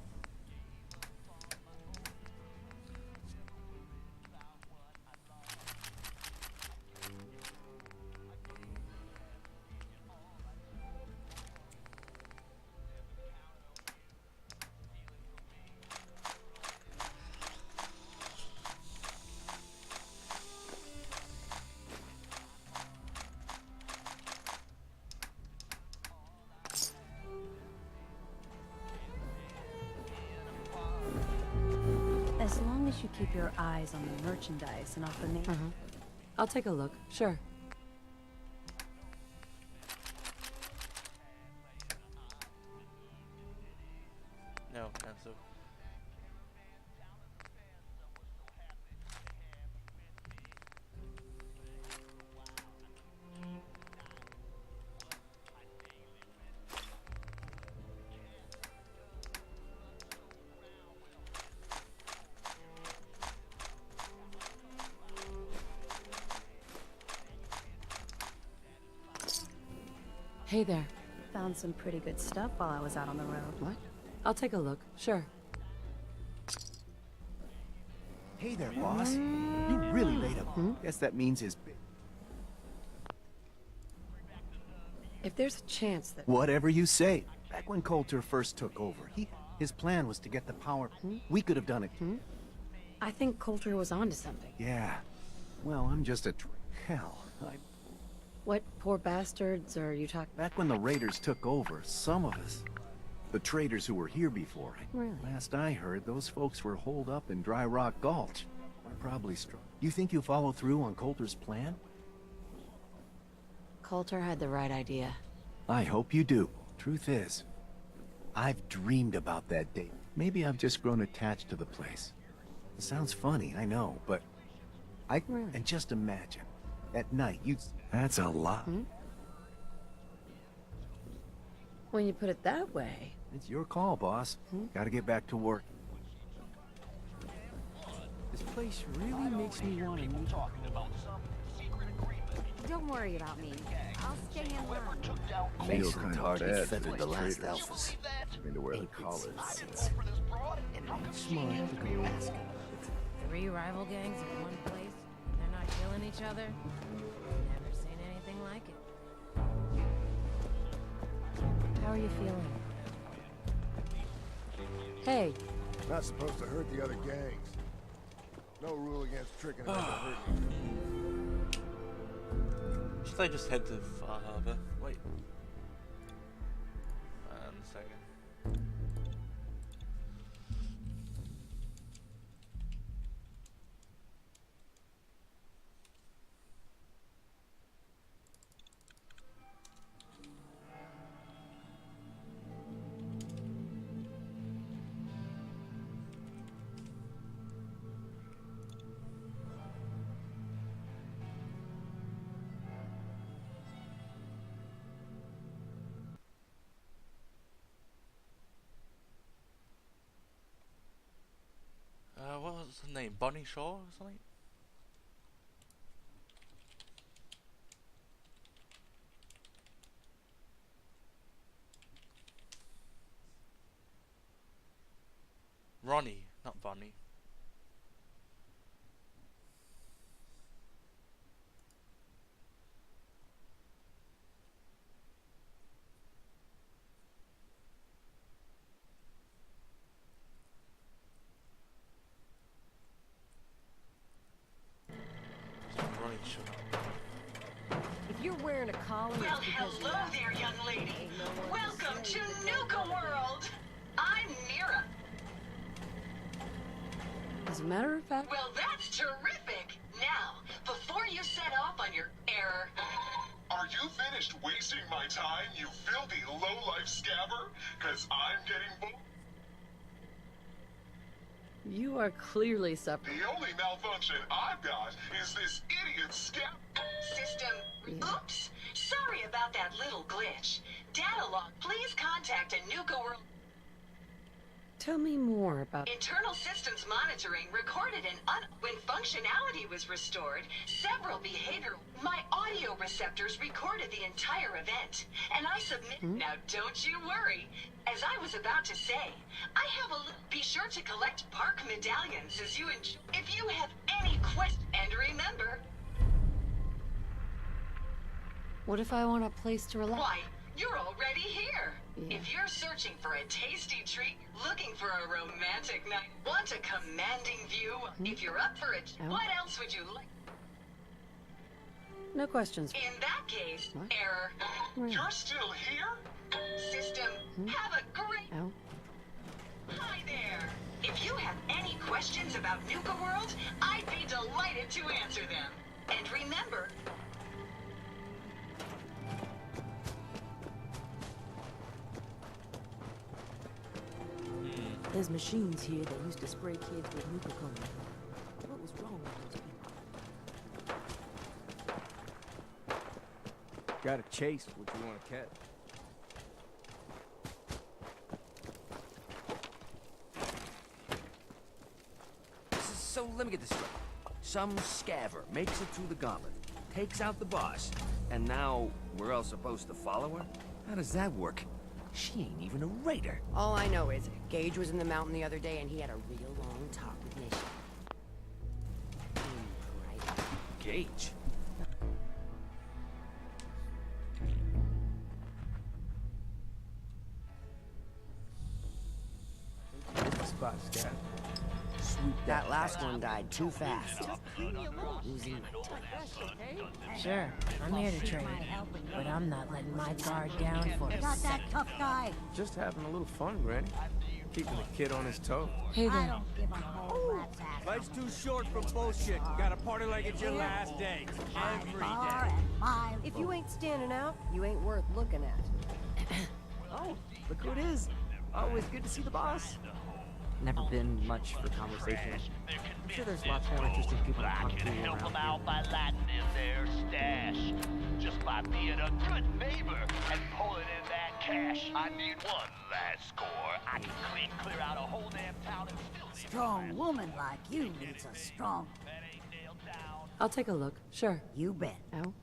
As long as you keep your eyes on the merchandise and off the name. I'll take a look. Sure. No, cancel. Hey there. Found some pretty good stuff while I was out on the road. What? I'll take a look. Sure. Hey there, boss. You really laid up. Guess that means his... If there's a chance that... Whatever you say. Back when Coulter first took over, his plan was to get the power... We could have done it. I think Coulter was onto something. Yeah. Well, I'm just a... Hell, What poor bastards are you talking... Back when the Raiders took over, some of us... The traders who were here before. Really? Last I heard, those folks were holed up in Dry Rock Gulch. We're probably struck. You think you'll follow through on Coulter's plan? Coulter had the right idea. I hope you do. Truth is, I've dreamed about that day. Maybe I've just grown attached to the place. It sounds funny, I know, but... And just imagine, at night, That's a lot. When you put it that way... It's your call, boss. Gotta get back to work. This place really makes me want to meet. Don't worry about me. I'll stay in line. Feel kind of bad for feathered the the last traders. alphas. I mean, to wear the collars. Smart to go ask him. 3 rival gangs in one place? killing each other? Never seen anything like it. How are you feeling? Hey. Not supposed to hurt the other gangs. No rule against tricking them into hurting each other. Should I just head to Far Harbor? Wait. A second. What was her name? Bonnie Shaw or something? Ronnie, not Bonnie. If you're wearing a collar, Well, it's because hello there, young lady. Welcome to Nuka World. I'm Mira. As a matter of fact, Well, that's terrific. Now, before you set off on your error... Are you finished wasting my time, you filthy low-life scabber? Cause I'm getting bored. you are clearly suffering. The only malfunction I've got is this idiot scab... System... Oops. Sorry about that little glitch. Data log, please contact a Nuka World... Tell me more about... Internal systems monitoring recorded when functionality was restored, several behavioral... My audio receptors recorded the entire event, and I submit... Now, don't you worry. As I was about to say, I have a little... Be sure to collect park medallions as you enjoy... If you have any questions... And remember... What if I want a place to relax? Why, you're already here. Yeah. If you're searching for a tasty treat, looking for a romantic night, want a commanding view, if you're up for it, what else would you like? No questions. In that case, error. You're still here? System, have a great... Ow. Hi there. If you have any questions about Nuka World, I'd be delighted to answer them. And remember... There's machines here that used to spray kids with nuka cones. What was wrong with those people? Gotta chase what you want to catch. So let me get this straight. Some scaver makes it through the gauntlet, takes out the boss, and now we're all supposed to follow her? How does that work? She ain't even a raider. All I know is Gage was in the mountain the other day and he had a real long talk with Nisha. Right. Gage? It's the spot, Scat. That last one died too fast. Sure, I'm here to trade, but I'm not letting my guard down for a second. tough guy. Just having a little fun, Granny. Keeping the kid on his toe. Hey there. Life's too short for bullshit. You gotta party like it's your last day. Every day. If you ain't standing out, you ain't worth looking at. Oh, look who it is. Always good to see the boss. Never been much for conversation. I'm sure there's lots more interesting people to talk to Help around them out by lighting in their stash. Just by being a good neighbor and pulling in that cash. I need one last score. I can clear out a whole damn town and still leave. Strong woman like you needs a strong... I'll take a look. Sure. You bet. Ow.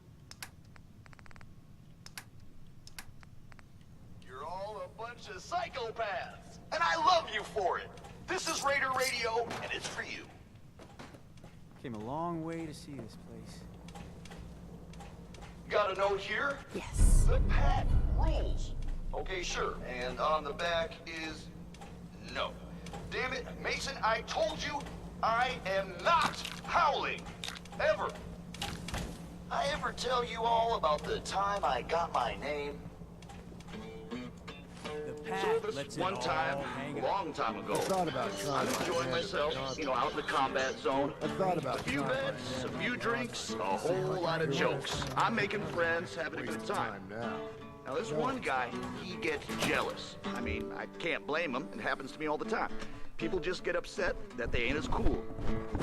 You're all a bunch of psychopaths, and I love you for it. This is Raider Radio, and it's for you. Came a long way to see this place. got a note here. Yes. The pack rules. Okay, sure. And on the back is no. Damn it, Mason, I told you I am not howling. Ever. I ever tell you all about the time I got my name? Let's One time, a long time ago, I thought about I was trying enjoying my myself, hand. out in the combat zone. I thought about A few trying my bets, hand. a few drinks, a whole lot of jokes. I'm making friends, having a good time. Now this one guy, he gets jealous. I mean, I can't blame him. It happens to me all the time. People just get upset that they ain't as cool.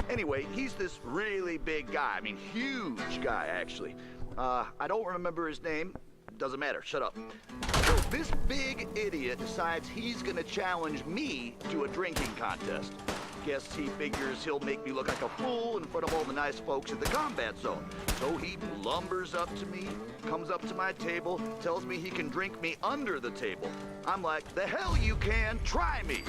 Anyway, he's this really big guy. I mean, huge guy, actually. I don't remember his name. Doesn't matter. Shut up. So this big idiot decides he's gonna challenge me to a drinking contest. Guess he figures he'll make me look like a fool in front of all the nice folks at the combat zone. So he lumbers up to me, comes up to my table, tells me he can drink me under the table. I'm like, the hell you can, try me.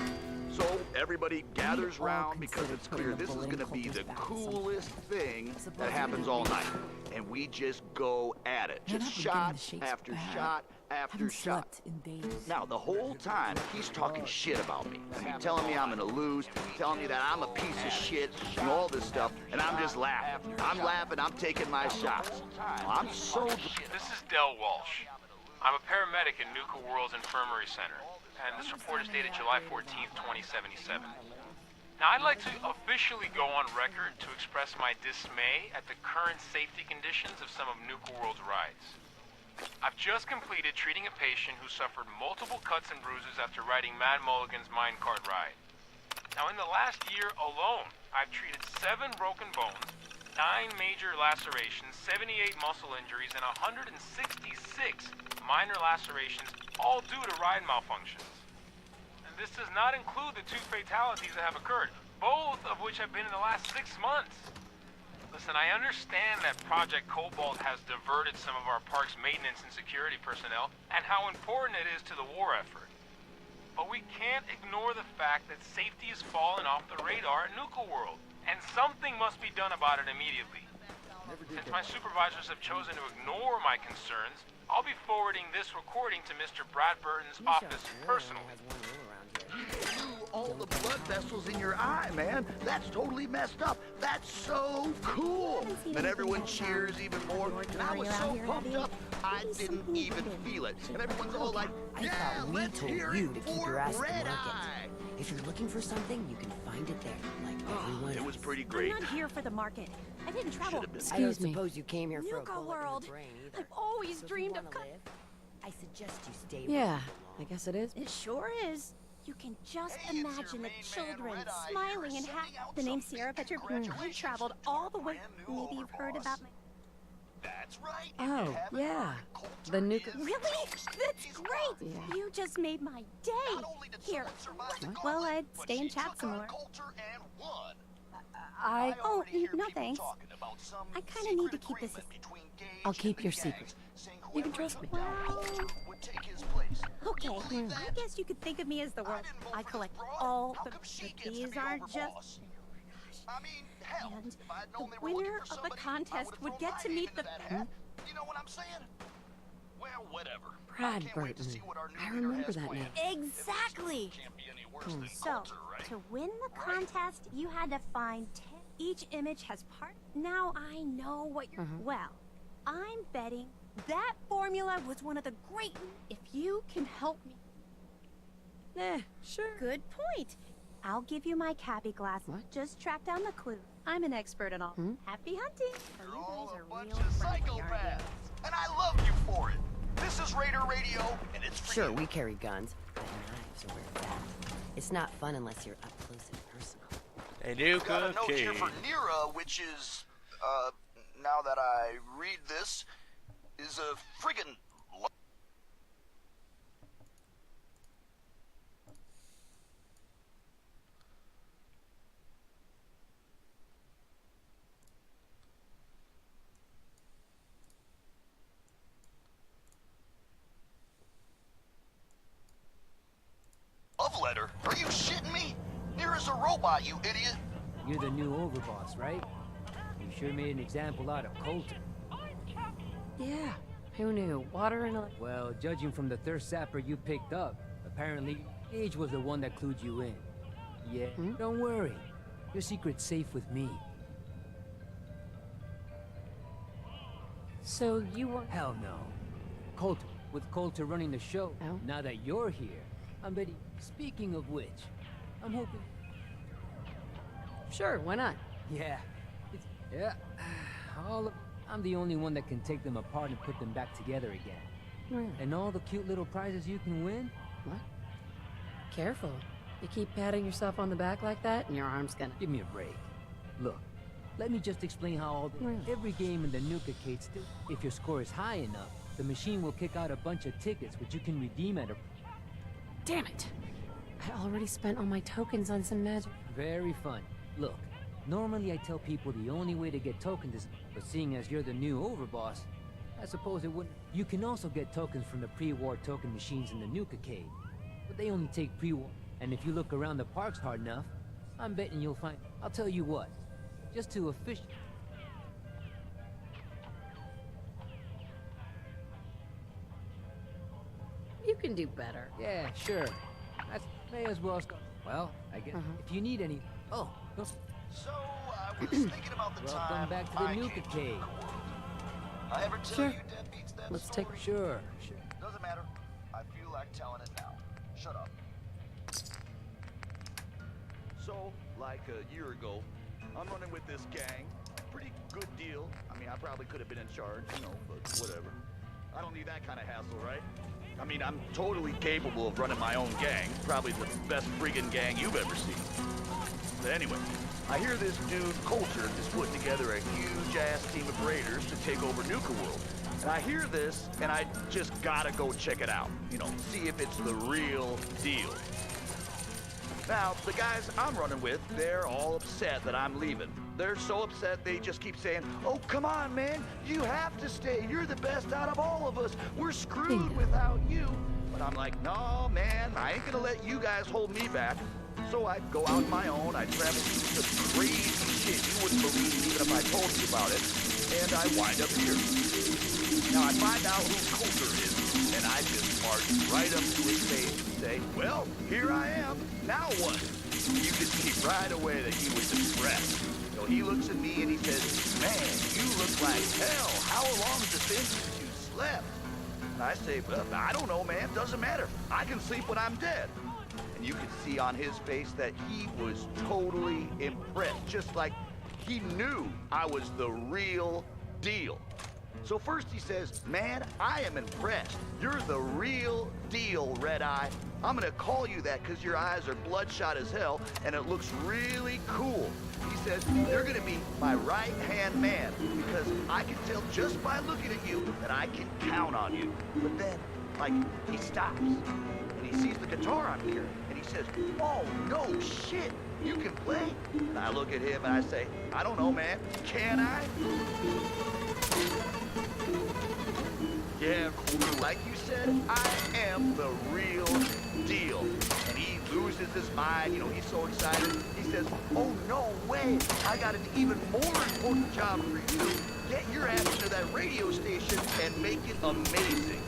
So everybody gathers round because it's clear this is gonna be the coolest thing that happens all night. And we just go at it. Just shot after shot after shot. Now, the whole time, he's talking shit about me. I mean, telling me I'm gonna lose, telling me that I'm a piece of shit, and all this stuff, and I'm just laughing. I'm laughing, I'm taking my shots. I'm so... This is Del Walsh. I'm a paramedic at Nuka World's Infirmary Center, and this report is dated July 14th, 2077. Now, I'd like to officially go on record to express my dismay at the current safety conditions of some of Nuka World's rides. I've just completed treating a patient who suffered multiple cuts and bruises after riding Mad Mulligan's minecart ride. Now, in the last year alone, I've treated 7 broken bones, 9 major lacerations, 78 muscle injuries, and 166 minor lacerations, all due to ride malfunctions. This does not include the 2 fatalities that have occurred, both of which have been in the last 6 months. Listen, I understand that Project Cobalt has diverted some of our park's maintenance and security personnel, and how important it is to the war effort. But we can't ignore the fact that safety has fallen off the radar at Nuka World, and something must be done about it immediately. Since my supervisors have chosen to ignore my concerns, I'll be forwarding this recording to Mr. Brad Burton's office personally. All the blood vessels in your eye, man. That's totally messed up. That's so cool. And everyone cheers even more. And I was so pumped up, I didn't even feel it. And everyone's all like, yeah, let's hear it for Red Eye. If you're looking for something, you can find it there, like everyone It was pretty great. I'm not here for the market. I didn't travel. I don't suppose you came here for a Nuka bullet World. in the brain either. I've always So if you dreamed of. wanna live, I suggest you stay. Yeah, I guess it is. It sure is. You can just imagine the children smiling and happy. The name's Sierra Petra. I traveled all the way. Maybe you've heard about my. That's right. Oh, yeah. The Nuka... Really? That's great. Yeah. You just made my day. Here. Well, I'd stay and chat some more. Oh, no thanks. I kind of need to keep this. I'll keep your secret. You can trust me. Okay, I guess you could think of me as the world. I collect all the... But these aren't just... And the winner of the contest would get to meet the... You know what I'm saying? Well, whatever. Brad Burton. I remember that name. Exactly! So, to win the contest, you had to find 10. Each image has part... Now I know what you're... Well, I'm betting that formula was one of the great... If you can help me... Sure. Good point. I'll give you my cabbie glass. What? Just track down the clue. I'm an expert in all. Happy hunting. You're all a bunch of psychopaths, and I love you for it. This is Raider Radio, and it's for Sure, you. we carry guns, but knives are where it's at. It's not fun unless you're up close and personal. A Nuka Got a note here King. for Nira, which is, now that I read this, is a friggin' love letter. Are you shitting me? Nira's a robot, you idiot. You're the new overboss, right? You sure made an example out of Colton. Yeah, Who knew? Water and Well, judging from the thirst sapper you picked up, apparently Gage was the one that clued you in. Yeah, don't worry. Your secret's safe with me. So you want... Hell no. Coulter. With Coulter running the show, now that you're here, I'm betting... Speaking of which, I'm hoping... Sure, why not? Yeah. Yeah. I'm the only one that can take them apart and put them back together again. Really? And all the cute little prizes you can win? What? Careful. You keep patting yourself on the back like that, and your arm's gonna... Give me a break. Look, let me just explain how every game in the Nuka-Cade still... If your score is high enough, the machine will kick out a bunch of tickets which you can redeem at a... Damn it! I already spent all my tokens on some magic. Very fun. Look, normally I tell people the only way to get tokens is... But seeing as you're the new overboss, I suppose it wouldn't... You can also get tokens from the pre-war token machines in the Nuka-Cade. But they only take pre-war... And if you look around the parks hard enough, I'm betting you'll find... I'll tell you what. Just to officially... You can do better. Yeah, sure. I may as well start. Well, I guess if you need any... Oh, no. So, I was thinking about the time... Welcome back to the Nuka-Cade. I ever tell you deadbeats that Let's story? take... Sure. Doesn't matter. I feel like telling it now. Shut up. So, like a year ago, I'm running with this gang. Pretty good deal. I mean, I probably could have been in charge, you know, but whatever. I don't need that kind of hassle, right? I mean, I'm totally capable of running my own gang. Probably the best friggin' gang you've ever seen. But anyway, I hear this dude, Coulter, is putting together a huge-ass team of raiders to take over Nuka World. And I hear this, and I just gotta go check it out. You know, see if it's the real deal. Now, the guys I'm running with, they're all upset that I'm leaving. They're so upset they just keep saying, "Oh, come on, man, you have to stay. You're the best out of all of us. We're screwed without you." But I'm like, "No, man, I ain't gonna let you guys hold me back." So I go out on my own. I travel through some crazy shit you wouldn't believe even if I told you about it. And I wind up here. Now I find out who Coulter is, and I just march right up to his face and say, "Well, here I am. Now what?" You can see right away that he was impressed. So he looks at me and he says, "Man, you look like hell. How long has it been since you slept?" And I say, "Well, I don't know, man. Doesn't matter. I can sleep when I'm dead." And you could see on his face that he was totally impressed, just like he knew I was the real deal. So first he says, "Man, I am impressed. You're the real deal, Red Eye. I'm gonna call you that because your eyes are bloodshot as hell and it looks really cool." He says, "You're gonna be my right-hand man because I can tell just by looking at you that I can count on you." But then, like, he stops and he sees the guitar I'm hearing and he says, "Oh, no shit, you can play?" And I look at him and I say, "I don't know, man. Can I?" Yeah, like you said, I am the real deal. And he loses his mind, you know, he's so excited. He says, "Oh, no way, I got an even more important job for you. Get your ass into that radio station and make it amazing."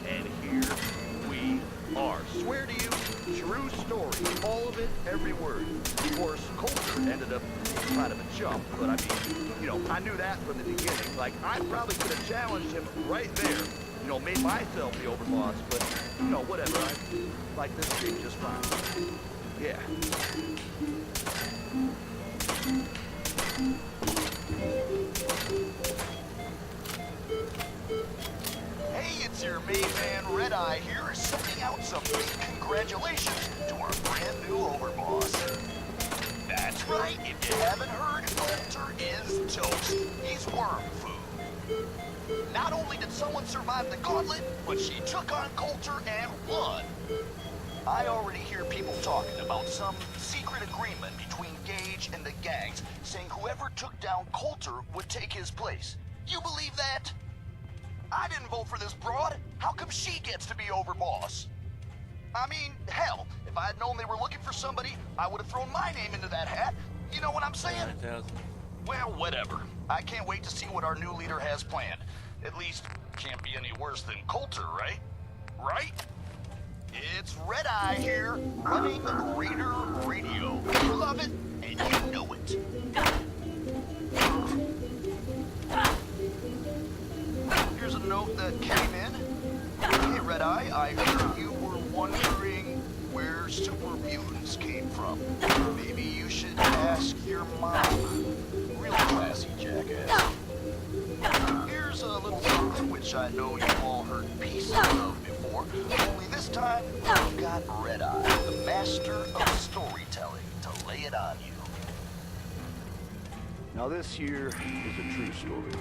And here we are. Swear to you, true story. All of it, every word. Of course, Coulter ended up kind of a chump, but I mean, you know, I knew that from the beginning. Like, I probably could have challenged him right there. You know, made myself the overboss, but, you know, whatever. I like this team just fine. Yeah. Hey, it's your main man, Red Eye here, sending out some big congratulations to our brand new overboss. That's right, if you haven't heard, Coulter is toast. He's worm food. Not only did someone survive the gauntlet, but she took on Coulter and won. I already hear people talking about some secret agreement between Gage and the gangs, saying whoever took down Coulter would take his place. You believe that? I didn't vote for this broad. How come she gets to be overboss? I mean, hell, if I had known they were looking for somebody, I would have thrown my name into that hat. You know what I'm saying? Well, whatever. I can't wait to see what our new leader has planned. At least, can't be any worse than Coulter, right? Right? It's Red Eye here, running Raider Radio. You love it, and you know it. Here's a note that came in. Hey, Red Eye, I heard you were wondering where super mutants came from. Maybe you should ask your mom. Real classy jackass. Here's a little something which I know you've all heard pieces of before. Only this time, you've got Red Eye, the master of storytelling, to lay it on you. Now this here is a true story.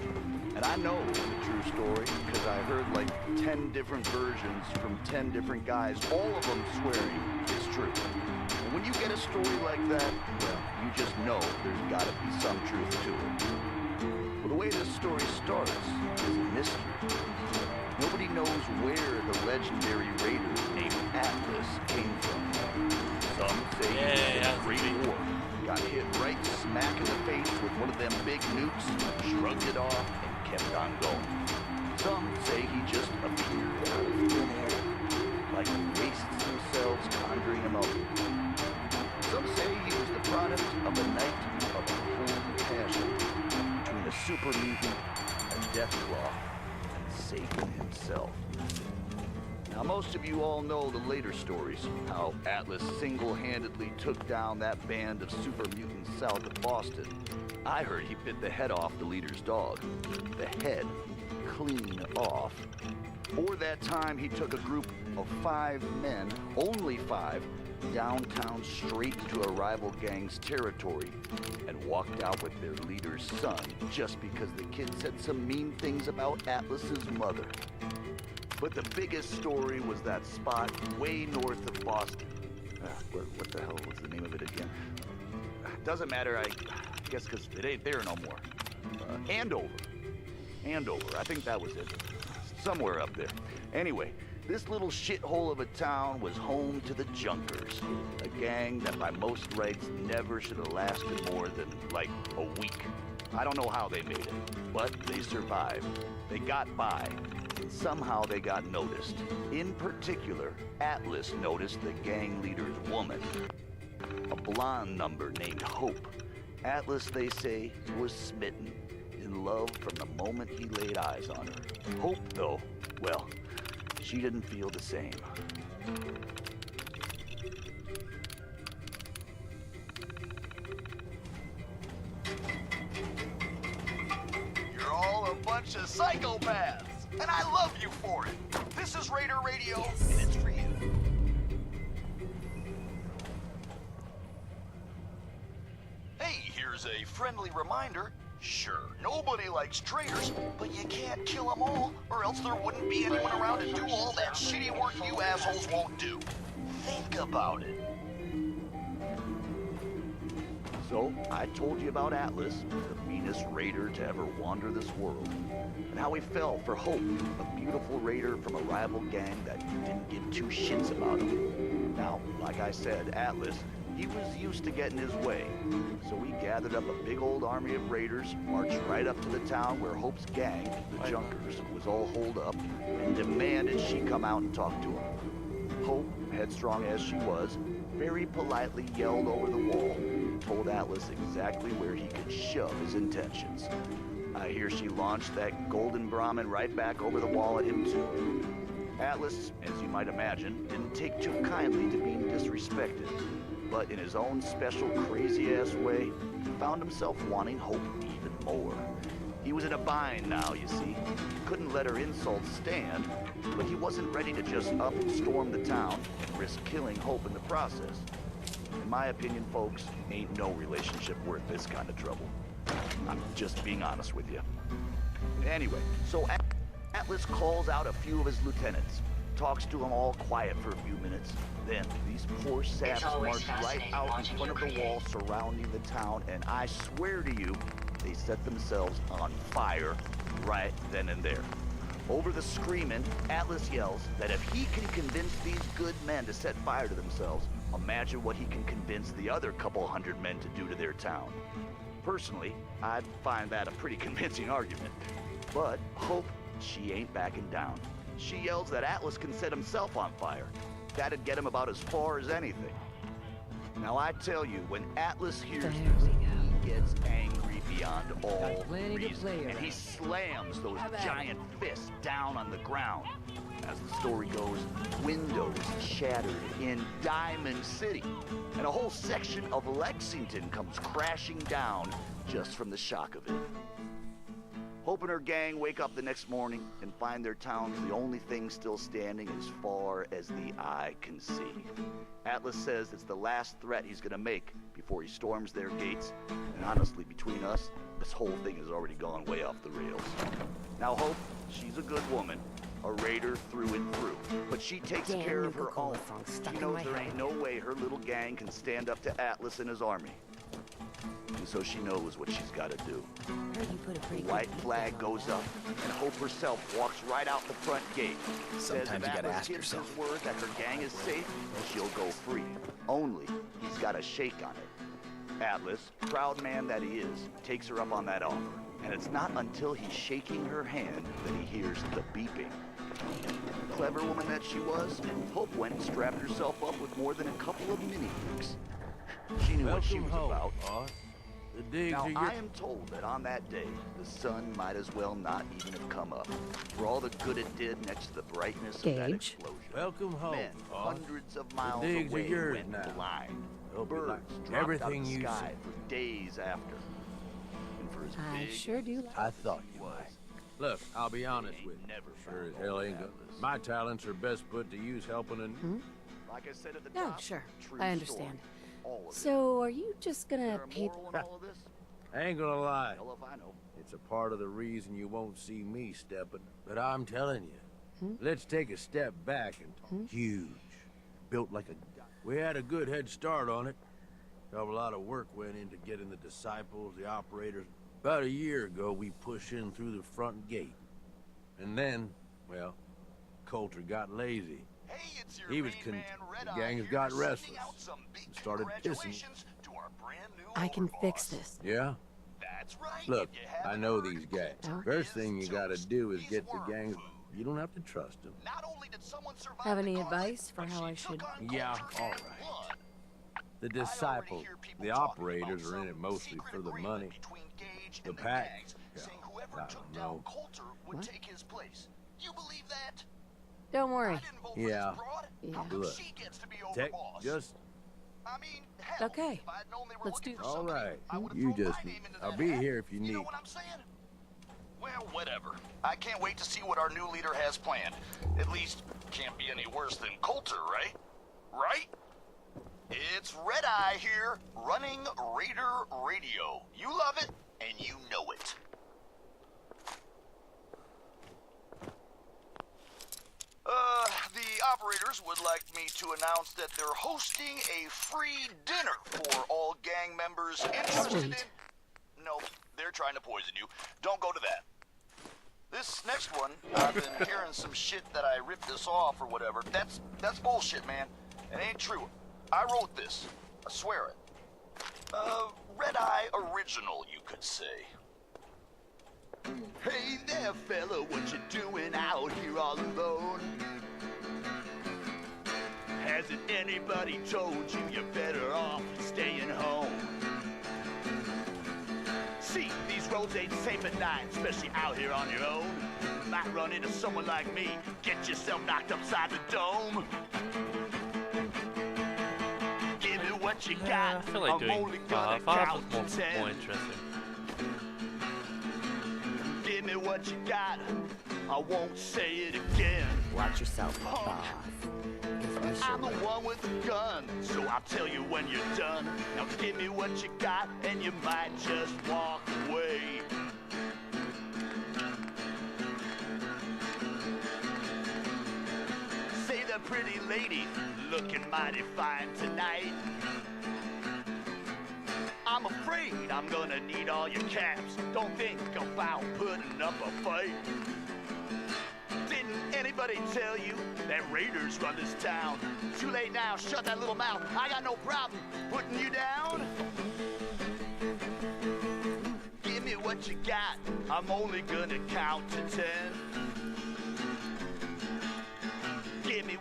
And I know it's a true story because I heard like 10 different versions from 10 different guys, all of them swearing it's true. And when you get a story like that, well, you just know there's gotta be some truth to it. Well, the way this story starts is a mystery. Nobody knows where the legendary raider named Atlas came from. Some say he was in a great war, got hit right smack in the face with one of them big nukes, shrugged it off, and kept on going. Some say he just appeared out of thin air, like the wastes themselves conjuring him up. Some say he was the product of a night of cold passion between a super mutant, a Deathclaw, and Satan himself. Now, most of you all know the later stories, how Atlas single-handedly took down that band of super mutants south of Boston. I heard he bit the head off the leader's dog. The head clean off. Or that time he took a group of 5 men, only 5, downtown straight into a rival gang's territory and walked out with their leader's son just because the kid said some mean things about Atlas's mother. But the biggest story was that spot way north of Boston. What the hell was the name of it again? Doesn't matter, I guess because it ain't there no more. Andover. Andover, I think that was it. Somewhere up there. Anyway, this little shithole of a town was home to the Junkers, a gang that by most rights never should have lasted more than, like, a week. I don't know how they made it, but they survived. They got by. Somehow they got noticed. In particular, Atlas noticed the gang leader's woman, a blonde number named Hope. Atlas, they say, was smitten, in love from the moment he laid eyes on her. Hope, though, well, she didn't feel the same. You're all a bunch of psychopaths! And I love you for it. This is Raider Radio, and it's for you. Hey, here's a friendly reminder. Sure, nobody likes traitors, but you can't kill them all, or else there wouldn't be anyone around to do all that shitty work you assholes won't do. Think about it. So, I told you about Atlas, the meanest raider to ever wander this world, and how he fell for Hope, a beautiful raider from a rival gang that didn't give 2 shits about him. Now, like I said, Atlas, he was used to getting his way, so he gathered up a big old army of raiders, marched right up to the town where Hope's gang, the Junkers, was all holed up, and demanded she come out and talk to him. Hope, headstrong as she was, very politely yelled over the wall, told Atlas exactly where he could shove his intentions. I hear she launched that golden Brahmin right back over the wall at him too. Atlas, as you might imagine, didn't take too kindly to being disrespected, but in his own special crazy-ass way, he found himself wanting Hope even more. He was in a bind now, you see. Couldn't let her insults stand, but he wasn't ready to just up and storm the town and risk killing Hope in the process. In my opinion, folks, ain't no relationship worth this kind of trouble. I'm just being honest with you. Anyway, so Atlas calls out a few of his lieutenants, talks to them all quiet for a few minutes. Then these poor saps march right out in front of the wall surrounding the town, and I swear to you, they set themselves on fire right then and there. Over the screaming, Atlas yells that if he can convince these good men to set fire to themselves, imagine what he can convince the other couple hundred men to do to their town. Personally, I'd find that a pretty convincing argument. But Hope, she ain't backing down. She yells that Atlas can set himself on fire. That'd get him about as far as anything. Now I tell you, when Atlas hears this, he gets angry beyond all reason, and he slams those giant fists down on the ground. As the story goes, windows shattered in Diamond City, and a whole section of Lexington comes crashing down just from the shock of it. Hope and her gang wake up the next morning and find their town's the only thing still standing as far as the eye can see. Atlas says it's the last threat he's gonna make before he storms their gates, and honestly, between us, this whole thing has already gone way off the rails. Now Hope, she's a good woman, a raider through and through, but she takes care of her own. She knows there ain't no way her little gang can stand up to Atlas and his army. And so she knows what she's got to do. The white flag goes up, and Hope herself walks right out the front gate. Sometimes you gotta ask gives yourself. his word that her gang is safe, she'll go free. Only he's got a shake on it. Atlas, proud man that he is, takes her up on that offer. And it's not until he's shaking her hand that he hears the beeping. Clever woman that she was, Hope went and strapped herself up with more than a couple of mini-freaks. She knew what she was about. Now, I am told that on that day, the sun might as well not even have come up, for all the good it did next to the brightness of that explosion. Welcome home, Men, boss. hundreds of miles The digs are away yours went now. blind. Hope you Birds like dropped everything out of the you sky see. for days after. And for his I big, sure do. I thought you was. Look, I'll be honest with you. Sure as hell ain't good. My talents are best put to use helping and... Like I said at the Oh, top, sure. true I understand. story. All of it. So, are you just gonna Is there a pay... moral in all of this? I ain't gonna lie. Hell if I know. It's a part of the reason you won't see me stepping. But I'm telling you, let's take a step back and talk. Huge. Built like a... We had a good head start on it. A lot of work went into getting the disciples, the operators. About a year ago, we pushed in through the front gate. And then, well, Coulter got lazy. He was the gangs got restless and started pissing. I can fix this. Yeah? Look, I know these guys. First thing you gotta do is get the gangs. You don't have to trust them. Have any advice for how I should... Yeah, all right. The disciples, the operators are in it mostly for the money. The pack, yeah, I don't know. What? Don't worry. Yeah. Yeah. Look, Tech, just... Okay. Let's do... All right. You just... I'll be here if you need. Well, whatever. I can't wait to see what our new leader has planned. At least, can't be any worse than Coulter, right? Right? It's Red Eye here, running Raider Radio. You love it, and you know it. The operators would like me to announce that they're hosting a free dinner for all gang members interested in... Nope, they're trying to poison you. Don't go to that. This next one, I've been hearing some shit that I ripped this off or whatever. That's bullshit, man. It ain't true. I wrote this. I swear it. Red Eye original, you could say. Hey there, fella, what you doing out here all alone? Hasn't anybody told you you're better off staying home? See, these roads ain't safe at night, especially out here on your own. Might run into someone like me, get yourself knocked upside the dome. Give it what you got. I feel like I'm doing only gonna 5 count was to 10. more interesting. Give me what you got. I won't say it again. Watch yourself, boss. I'm the one with the gun, so I'll tell you when you're done. Now give me what you got, and you might just walk away. Say the pretty lady, looking mighty fine tonight. I'm afraid I'm gonna need all your caps. Don't think about putting up a fight. Didn't anybody tell you that raiders run this town? Too late now, shut that little mouth. I got no problem putting you down. Give me what you got. I'm only gonna count to 10.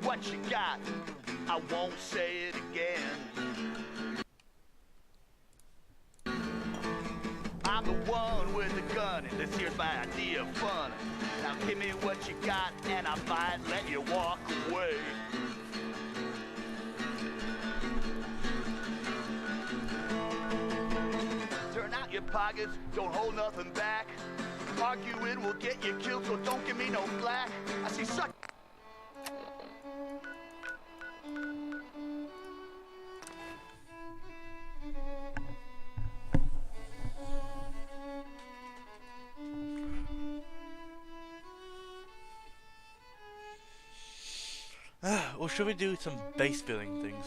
what you got. I won't say it again. I'm the one with the gun, and this here's my idea of fun. Now give me what you got, and I might let you walk away. Turn out your pockets, don't hold nothing back. Arguing will get you killed, so don't give me no flack. I see suck. Or should we do some base building things?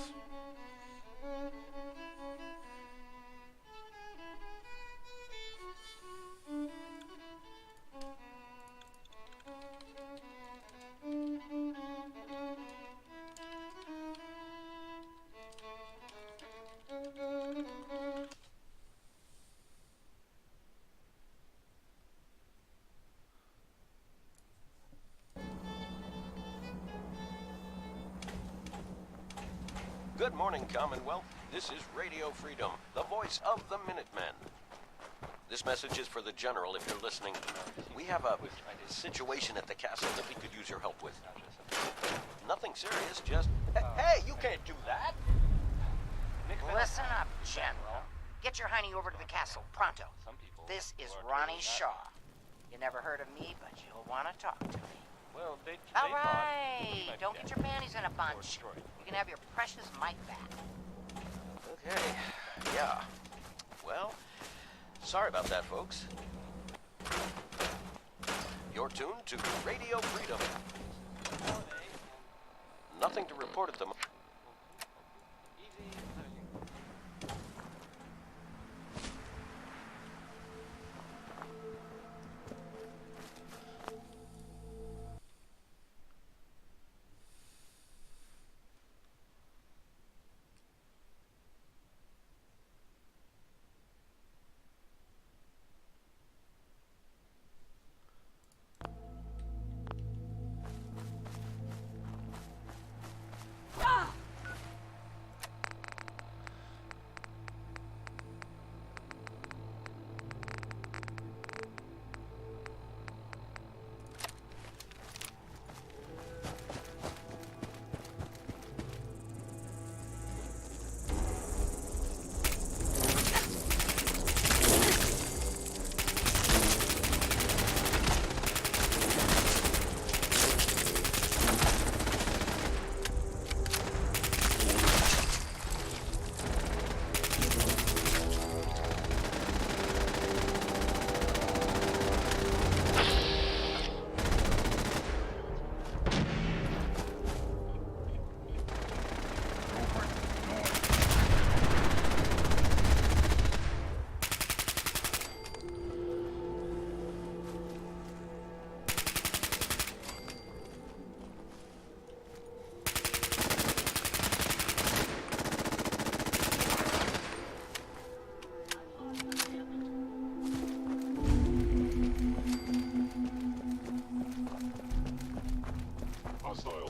Good morning, Commonwealth. This is Radio Freedom, the voice of the Minutemen. This message is for the General, if you're listening. We have a situation at the castle that we could use your help with. Nothing serious, just... Hey, you can't do that! Listen up, General. Get your hiney over to the castle, pronto. This is Ronnie Shaw. You never heard of me, but you'll want to talk to me. Well, they All right, don't get your panties in a bunch. You can have your precious mic back. Okay, yeah. Well, sorry about that, folks. You're tuned to Radio Freedom. Nothing to report at the moment.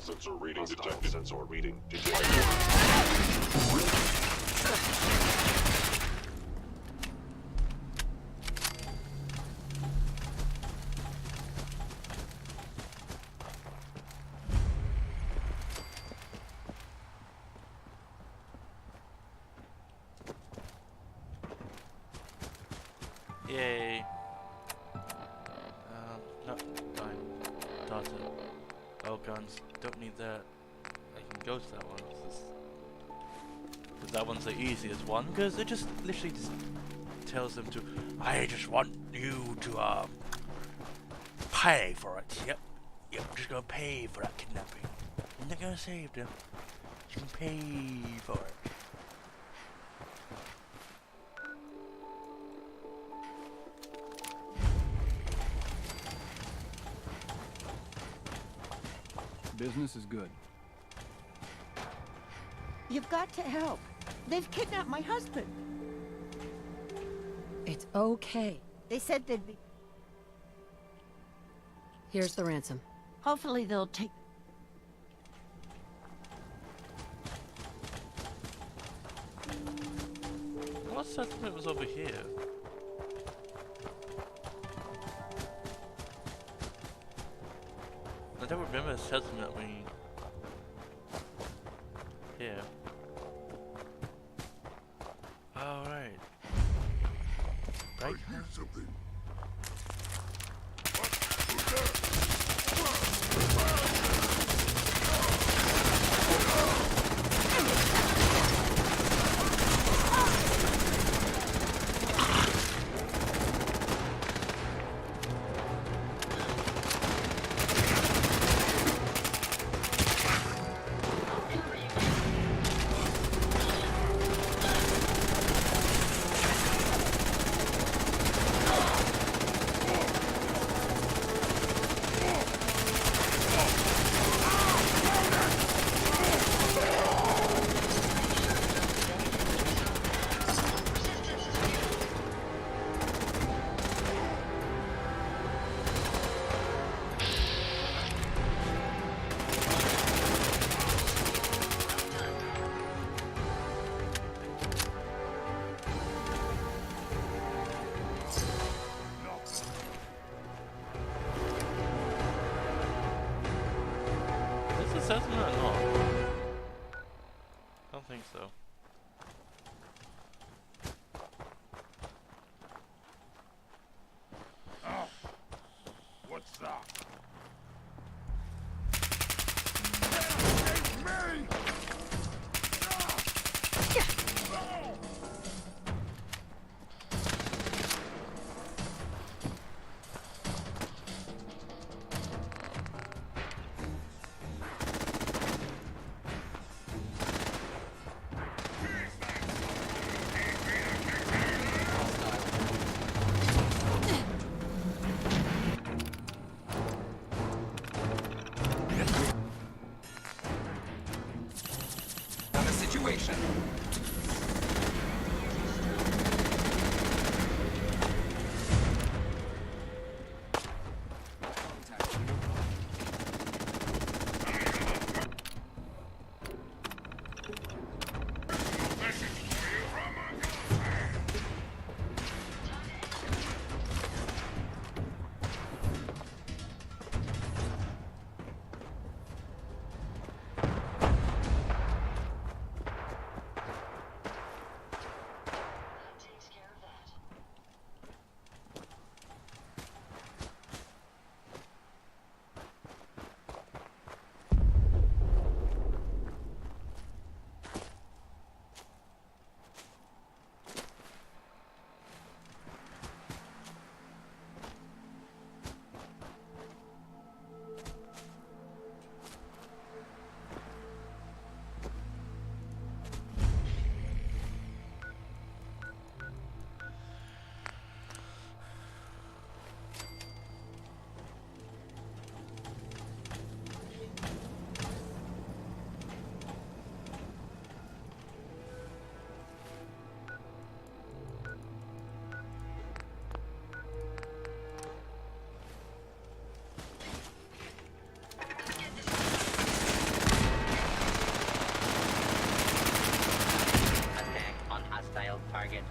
Sensor reading detected. Sensor reading detected. Yay. No, fine. Data. Oh, guns. Don't need that. I can go to that one. Because that one's the easiest one. Because it just literally just tells them to, I just want you to, pay for it. Yep. Yep, I'm just gonna pay for that kidnapping. I'm not gonna save them. You can pay for it. Business is good. You've got to help. They've kidnapped my husband. It's okay. They said they'd be... Here's the ransom. Hopefully they'll take... settlement was over here. I don't remember a settlement being here. Alright. Right. I hear something. Is this a settlement or not? I don't think so. Oh, what's that? It's me! Situation. target.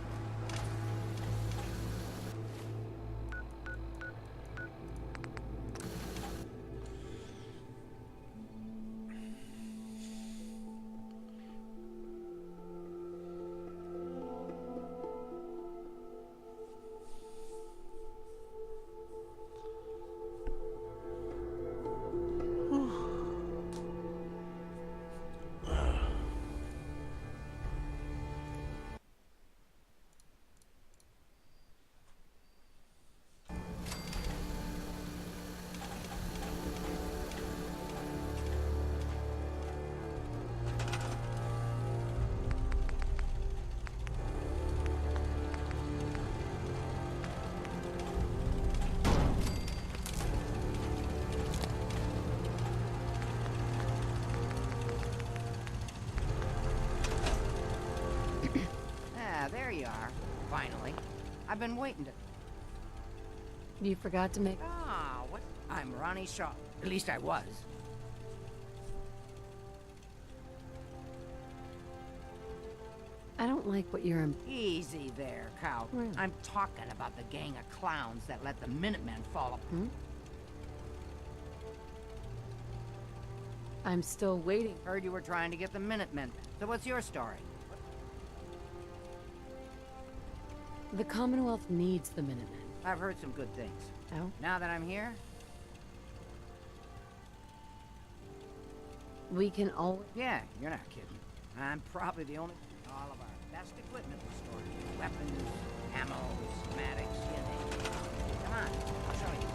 There you are. Finally. I've been waiting to... You forgot to make... Ah, what? I'm Ronnie Shaw. At least I was. I don't like what you're... Easy there, Cow. Really? I'm talking about the gang of clowns that let the Minutemen fall apart. I'm still waiting. Heard you were trying to get the Minutemen. So what's your story? The Commonwealth needs the Minutemen. I've heard some good things. Oh? Now that I'm here, We can always... yeah, you're not kidding. I'm probably the only... All of our best equipment restored. Weapons, ammo, schematics, you name it. Come on, I'll show you.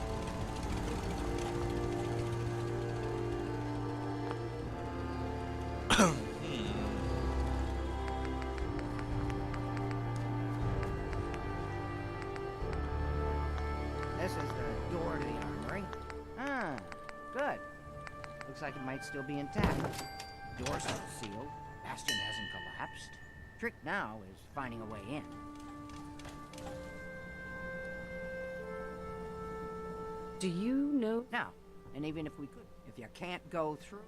This is the door to the armory. Ah, good. Looks like it might still be intact. Door's still sealed. Bastion hasn't collapsed. Trick now is finding a way in. Do you know... Now, and even if we could, if you can't go through...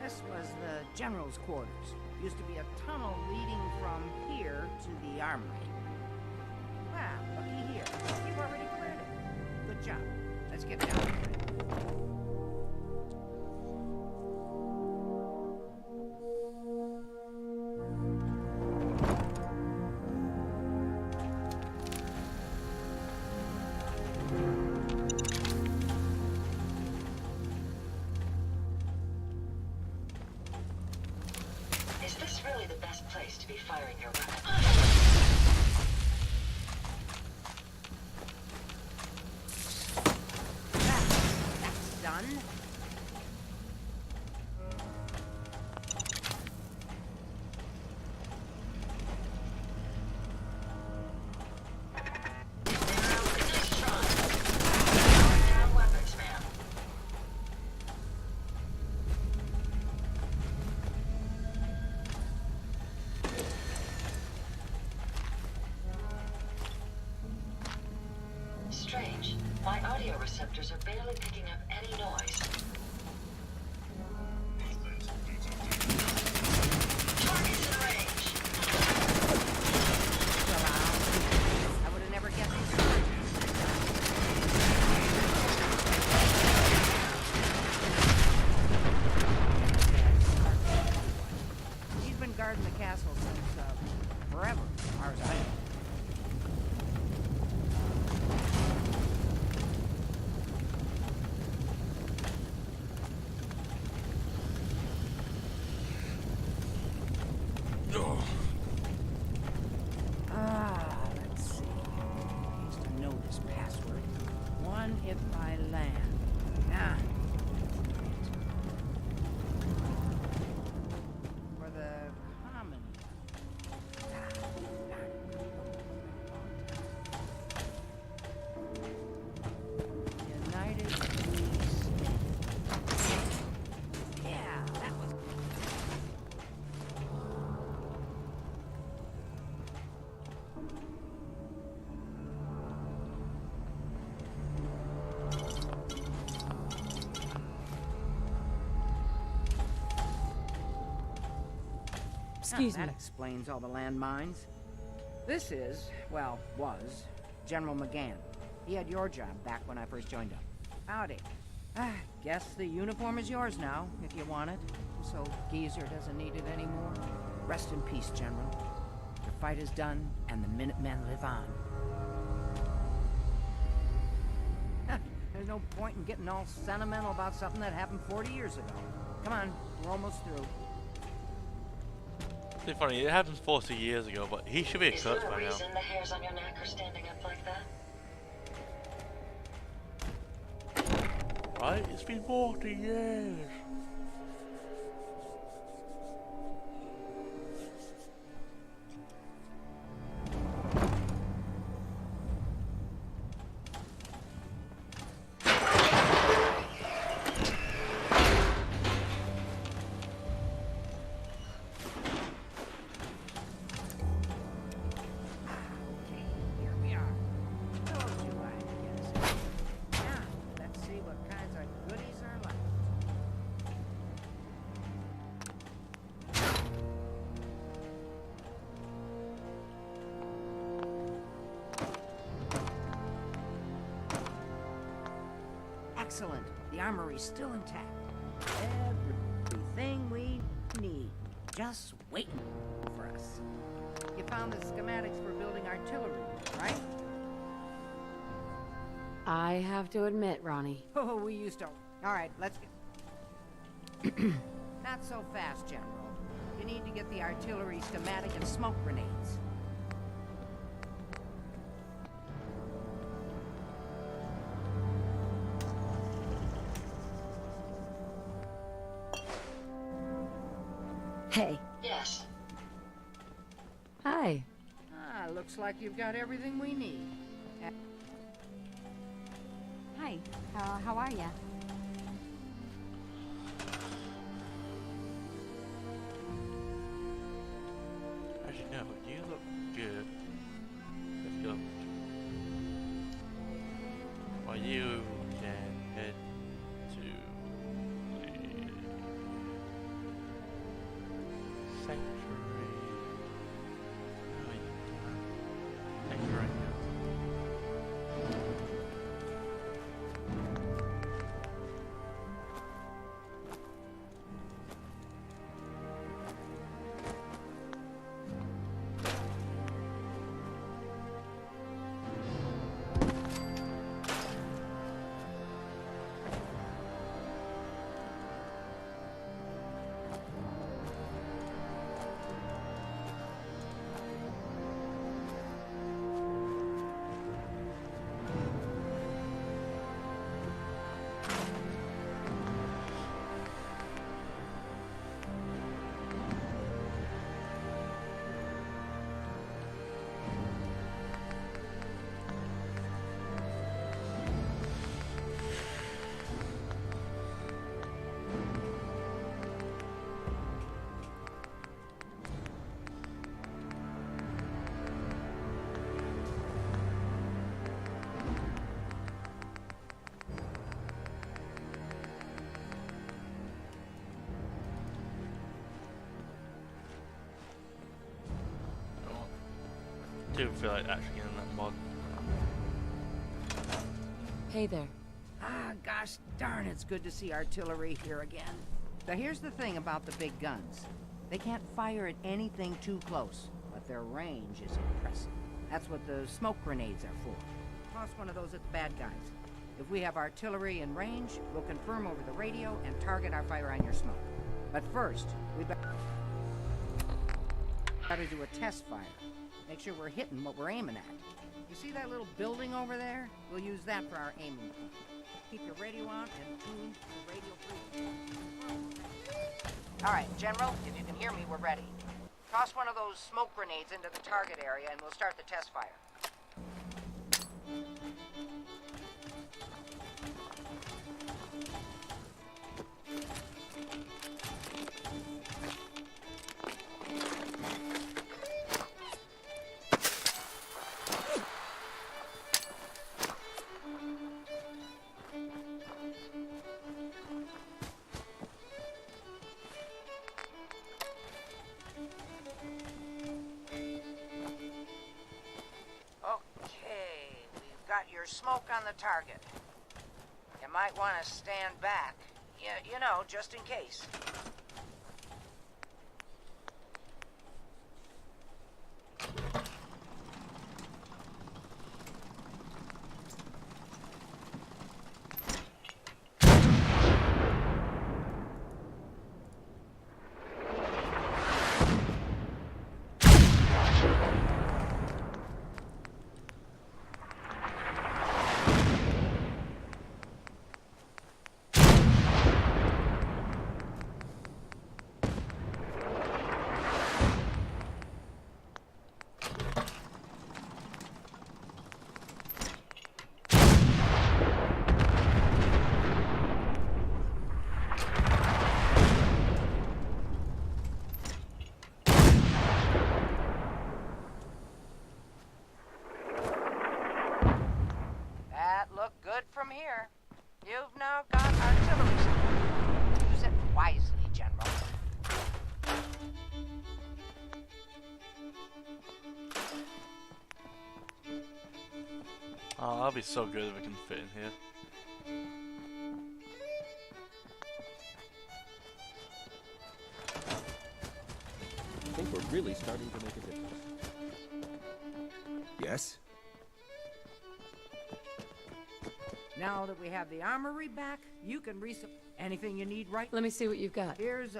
This was the general's quarters. Used to be a tunnel leading from here to the armory. Wow, looky here. You've already cleared it. Good job. Let's get down to it. Is this really the best place to be firing your weapon? That's done. Weapons, ma'am. Strange. My audio receptors are barely picking up any noise. Target's in range. I would have never guessed this. He's been guarding the castle since, forever, as far as I know. Let's see. Used to know this password. One if I land. Ah. For the common. United Police. Yeah, that was. Excuse That me. explains all the landmines. This is, well, was, General McGann. He had your job back when I first joined up. Howdy. Guess the uniform is yours now, if you want it. So Geezer doesn't need it anymore. Rest in peace, General. Your fight is done, and the Minutemen live on. There's no point in getting all sentimental about something that happened 40 years ago. Come on, we're almost through. It's funny, it happened 40 years ago, but he should be a Is coach there a by now. reason the hairs on your neck are standing up like that? right? It's been 40 years. Excellent. The armory's still intact. Everything we need. Just waiting for us. You found the schematics for building artillery, right? I have to admit, Ronnie. Oh, we used to... Alright, let's get... Not so fast, General. You need to get the artillery schematic and smoke grenades. Hey. Yes. Hi. Looks like you've got everything we need. Hi. How are ya? As you know, you look good. Let's go. Well, you can head to the sanctuary. Oh, you can. Sanctuary. I do feel like actually getting that mod. Hey there. Gosh darn, it's good to see artillery here again. Now here's the thing about the big guns. They can't fire at anything too close, but their range is impressive. That's what the smoke grenades are for. Toss one of those at the bad guys. If we have artillery in range, we'll confirm over the radio and target our fire on your smoke. But first, we better do a test fire. Make sure we're hitting what we're aiming at. You see that little building over there? We'll use that for our aiming point. Keep your radio on and tune to Radio Free. All right, General, if you can hear me, we're ready. Toss one of those smoke grenades into the target area and we'll start the test fire. Smoke on the target. You might want to stand back. You know, just in case. look good from here. You've now got artillery support. Use it wisely, General. Oh, that'd be so good if we can fit in here. I think we're really starting to make a difference. Yes? Now that we have the armory back, you can anything you need, right? Let me see what you've got. Here's,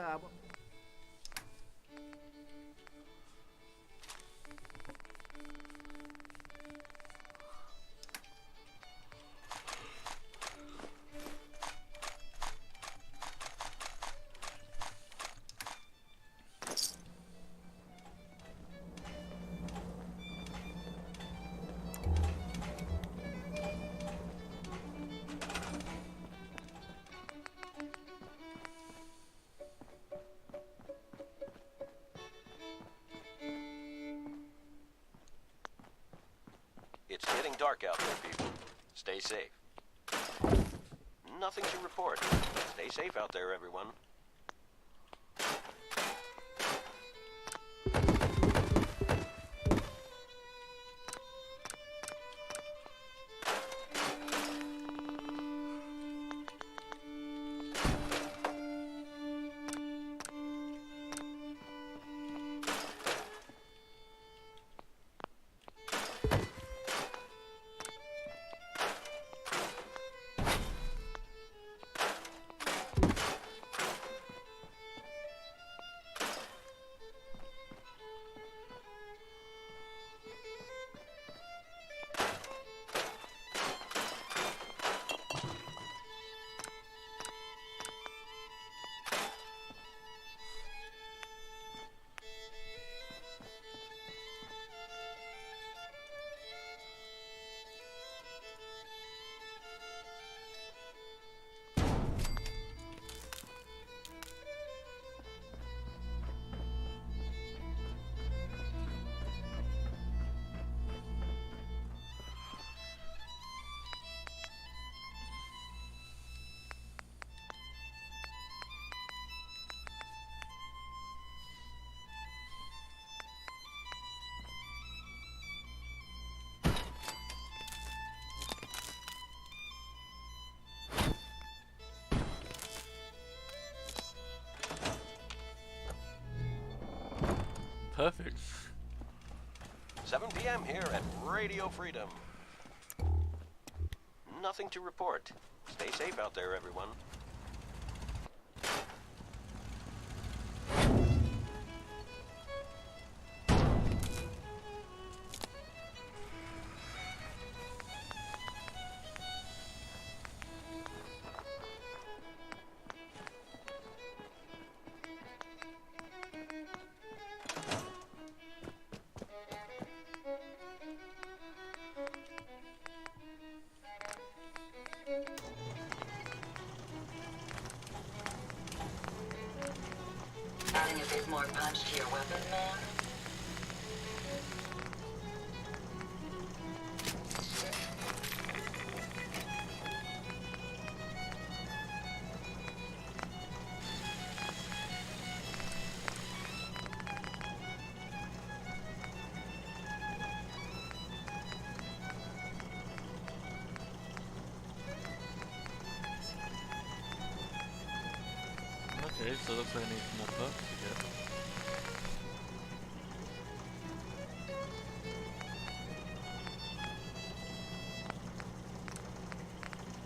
It's getting dark out there, people. Stay safe. Nothing to report. Stay safe out there, everyone. Perfect. 7 p.m. here at Radio Freedom. Nothing to report. Stay safe out there, everyone. Adding a bit more punch to your weapon, man? Okay, so it looks like I need more perks to get.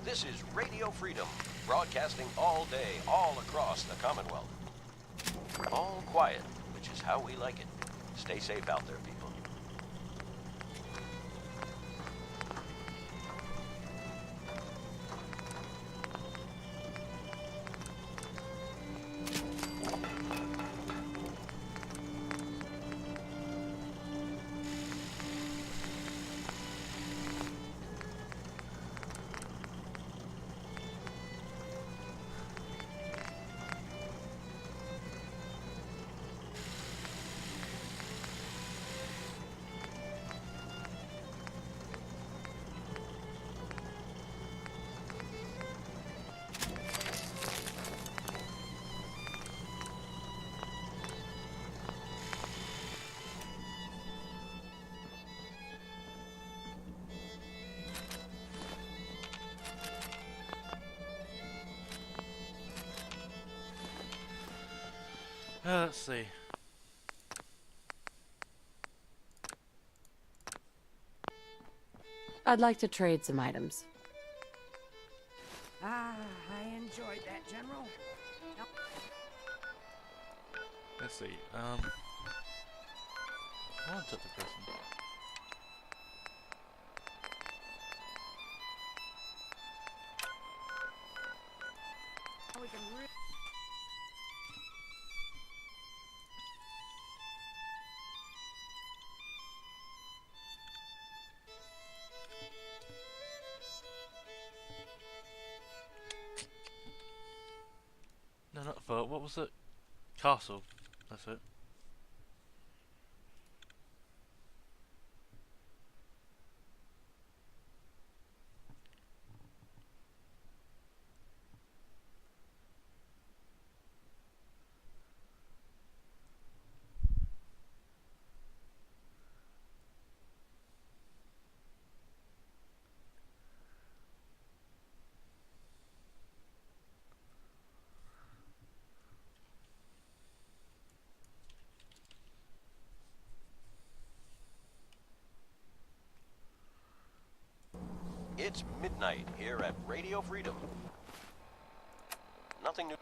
This is Radio Freedom, broadcasting all day, all across the Commonwealth. All quiet, which is how we like it. Stay safe out there, people. Let's see. I'd like to trade some items. Ah, I enjoyed that, General. Let's see. I want to touch the person. We can No, not vote. What was it? Castle. That's it. It's midnight here at Radio Freedom. Nothing new.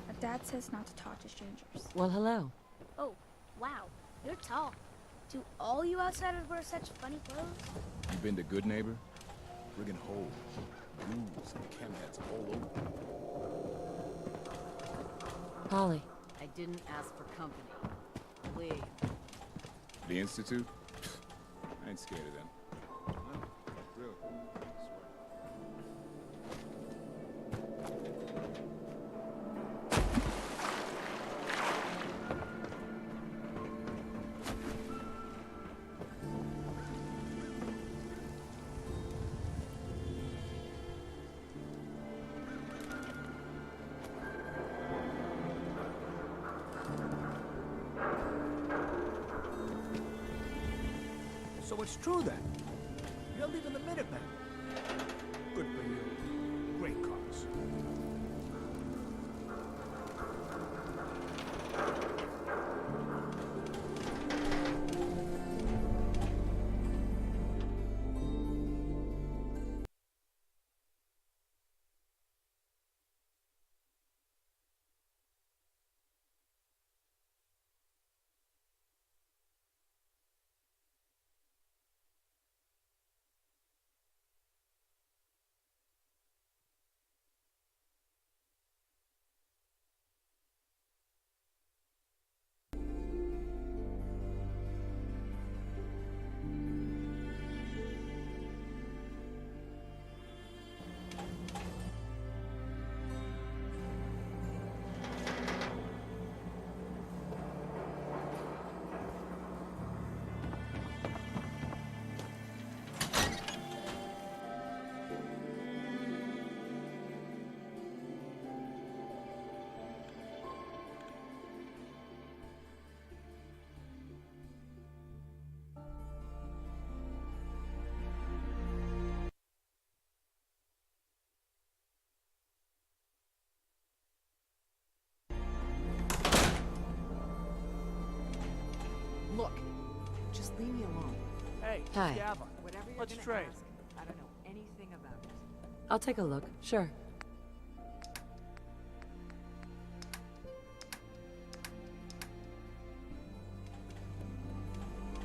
My dad says not to talk to strangers. Well, hello. Oh, wow. You're tall. Do all you outsiders wear such funny clothes? You been to Good Neighbor? Friggin' hole. Ghouls and chemheads all over. Holly. I didn't ask for company. Leave. The Institute? I ain't scared of them. No, really. So it's true then. You're leaving the Minutemen. Good for you. Great cause. Look, just leave me alone. Hey, Hi. Gavin, Whatever you're let's gonna trade. ask, I don't know anything about it. I'll take a look. Sure.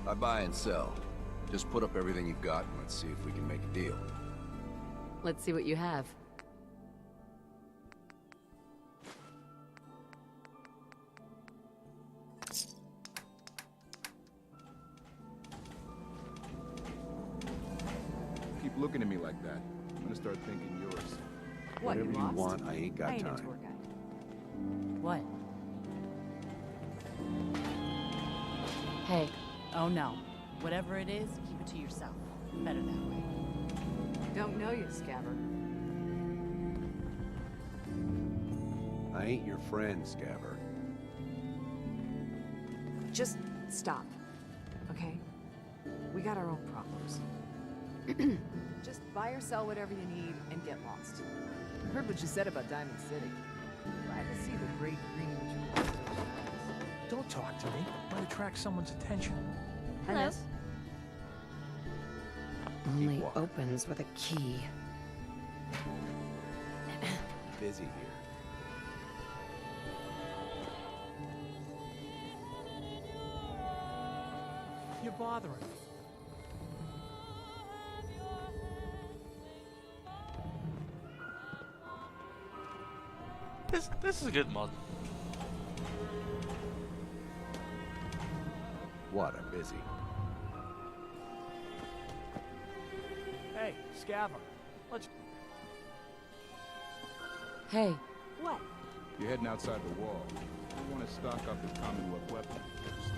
I buy and sell. Just put up everything you've got and let's see if we can make a deal. Let's see what you have. Keep looking at me like that. I'm gonna start thinking yours. What, Whatever you you lost? want, I ain't got I ain't a time. tour guide. What? Hey. Oh no. Whatever it is, keep it to yourself. Better that way. Don't know you, Scabber. I ain't your friend, Scabber. Just stop, okay? We got our own problems. Just buy or sell whatever you need and get lost. I heard what you said about Diamond City. Glad to see the great green return. Don't talk to me. Might attract someone's attention. Hello. Only opens with a key. Busy here. You're bothering me. This is a good mod. What? I'm busy. Hey, Scaver. Let's... Hey. What? You're heading outside the wall. You want to stock up the Commonwealth weapons first.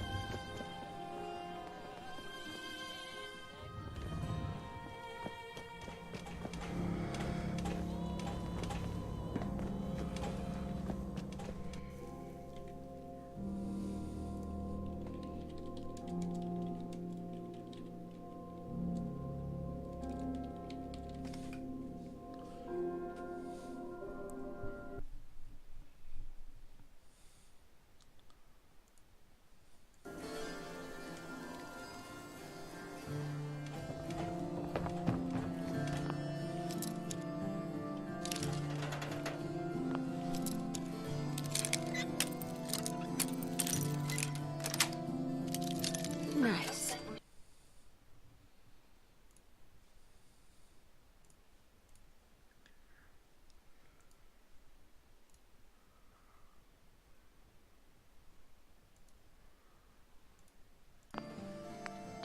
Nice.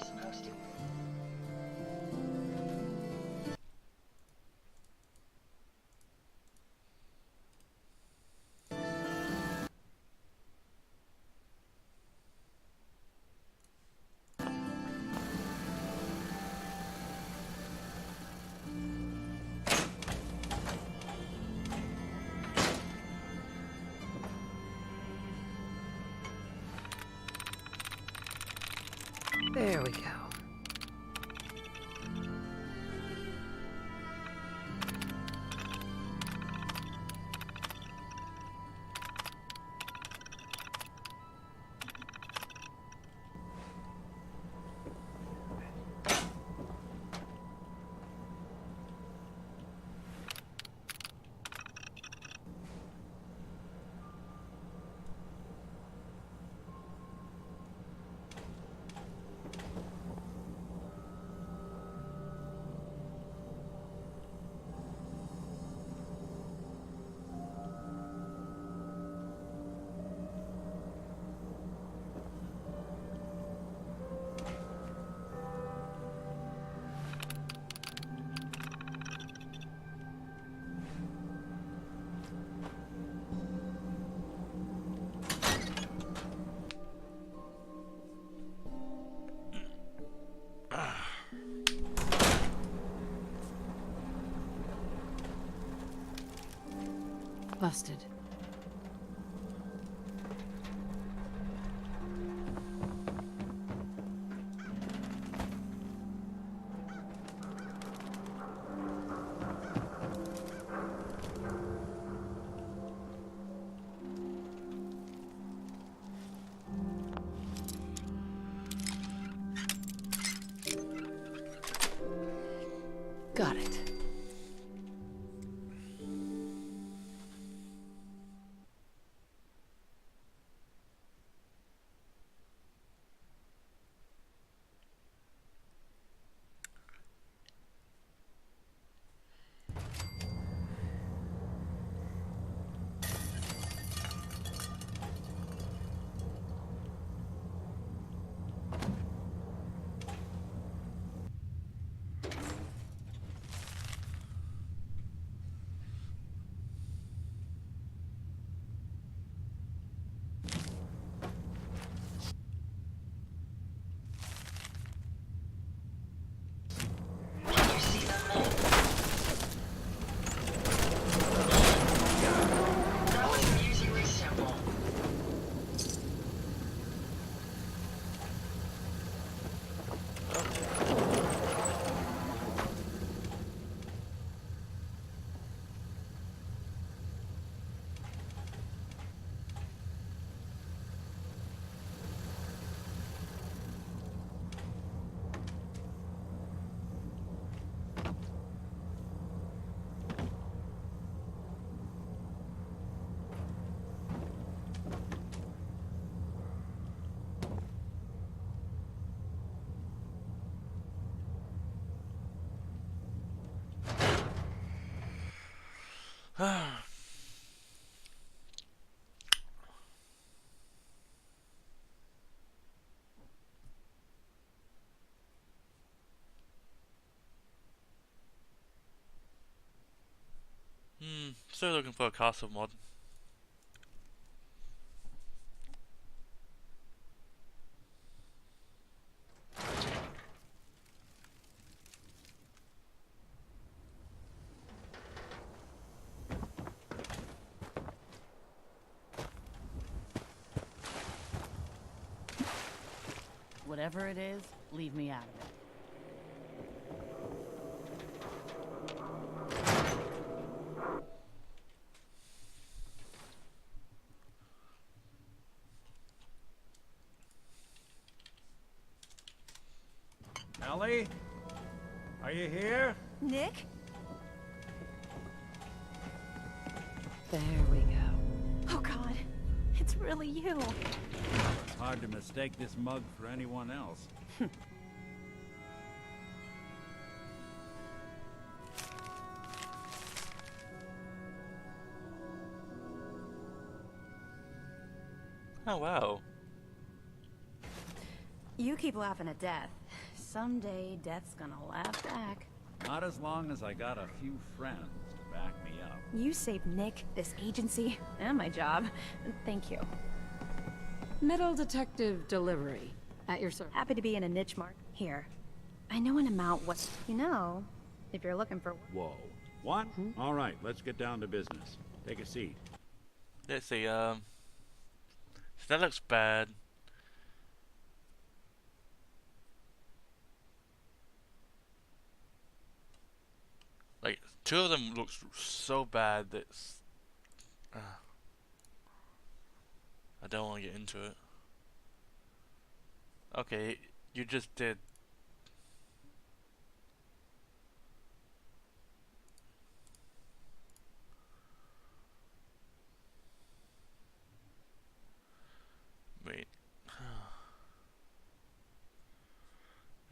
Supposed to. There we go. Busted. Got it. Still looking for a castle mod. Whatever it is, leave me out of it. Ellie? Are you here? Nick? There we go. Oh God, it's really you. It's hard to mistake this mug for anyone else. Oh wow. You keep laughing at death. Someday, death's gonna laugh back. Not as long as I got a few friends to back me up. You saved Nick, this agency, and my job. Thank you. Metal detective delivery. At your service. Happy to be in a niche mark. Here. I know an amount what... You know, if you're looking for... Whoa. What? All right, let's get down to business. Take a seat. Let's see, so that looks bad. Like, two of them looks so bad that I don't want to get into it. Okay, you just did. Wait.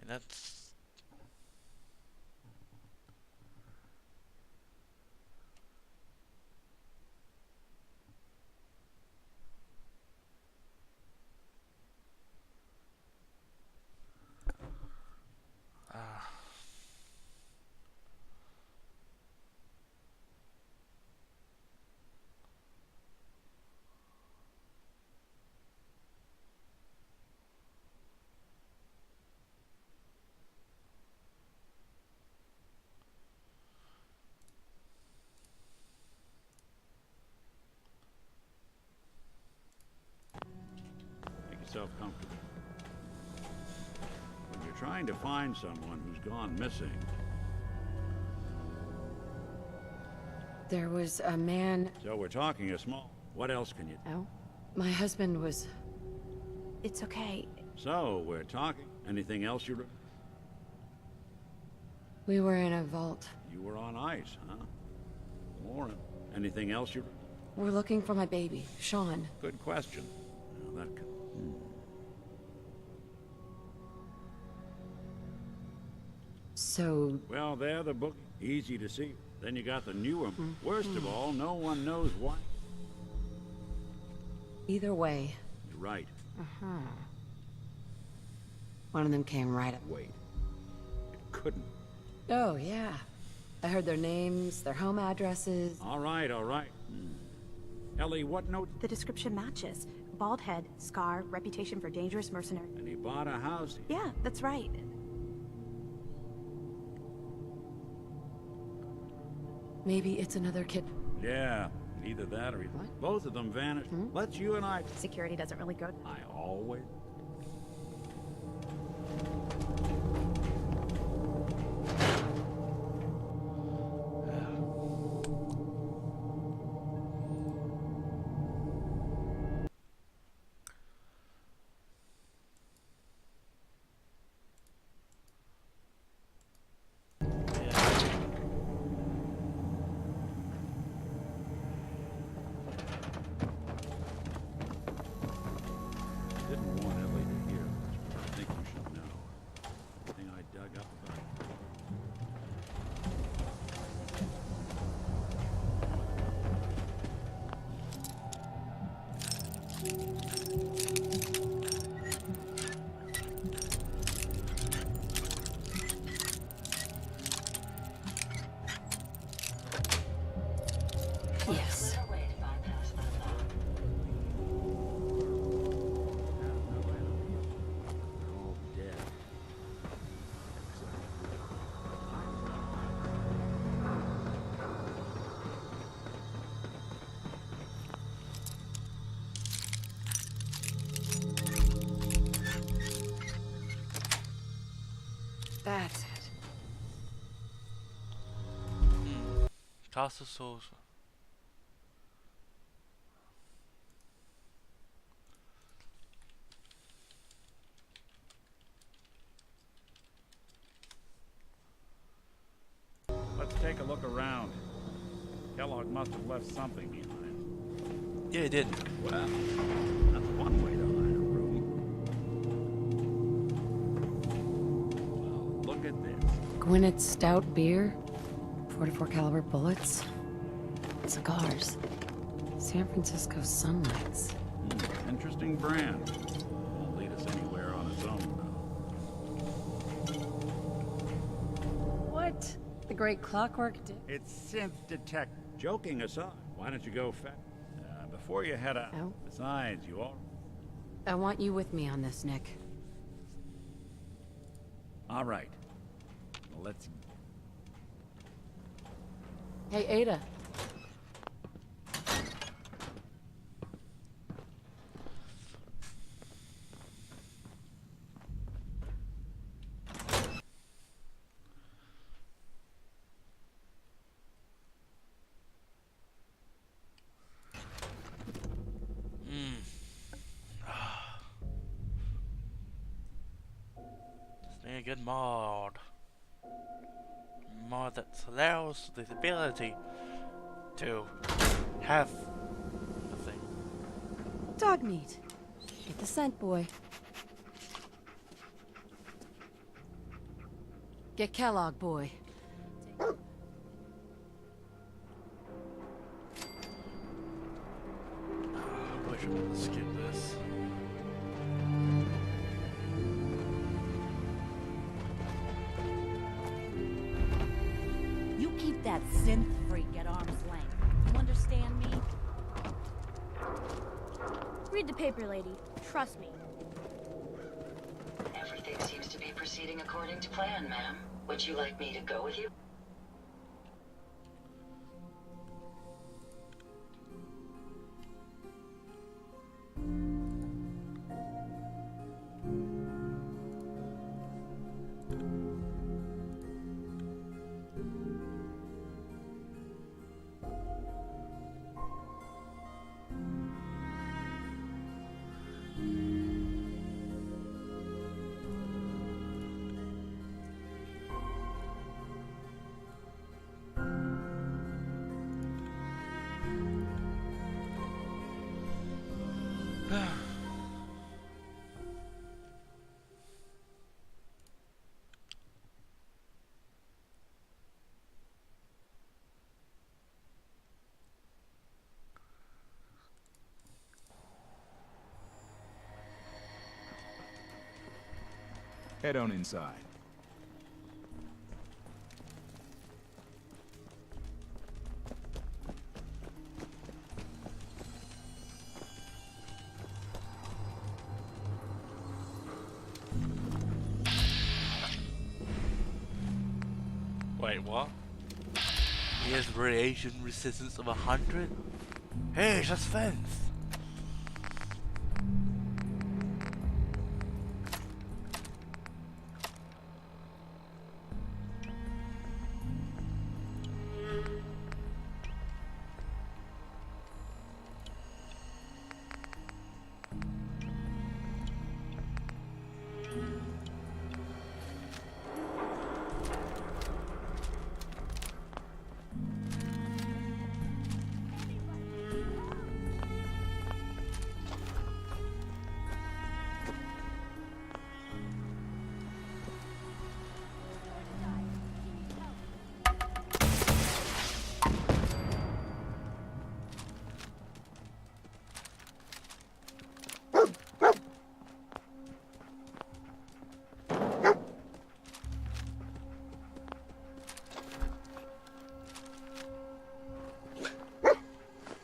And that's... Make yourself comfortable. When you're trying to find someone who's gone missing, There was a man... so we're talking a small... What else can you... Oh? My husband was... It's okay. So, we're talking... Anything else you... We were in a vault. You were on ice, huh? Lauren, anything else you... We're looking for my baby, Sean. Good question. Well, that could... So... Well, there, the book. Easy to see. Then you got the new one. Worst of all, no one knows why. Either way. You're right. Uh-huh. One of them came right up. Wait. It couldn't. Oh, yeah. I heard their names, their home addresses. All right, all right. Ellie, what note? The description matches. Bald head, scar, reputation for dangerous mercenary. And he bought a house. Yeah, that's right. Maybe it's another kid. Yeah, either that or... What? Both of them vanished. Let's you and I... Security doesn't really go... I always... Didn't want Toss the sauce. Let's take a look around. Kellogg must have left something behind. Yeah, he did. Well, that's one way to hide a room. Well, look at this. Gwyneth Stout beer, 44 caliber bullets, cigars, San Francisco Sunlights. Interesting brand. Won't lead us anywhere on its own, though. What? The great clockwork It's synth detect. Joking aside, why don't you go before you head out? Oh. Besides, you all... I want you with me on this, Nick. All right. Well, let's... Hey, Ada. A good mod that allows the ability to have the thing. Dog meat. Get the scent, boy. Get Kellogg, boy. I wish I would skip this. Keep that synth freak at arm's length. You understand me? Read the paper, lady. Trust me. Everything seems to be proceeding according to plan, ma'am. Would you like me to go with you? Head on inside. Wait, what? He has radiation resistance of 100? Hey, that's fence!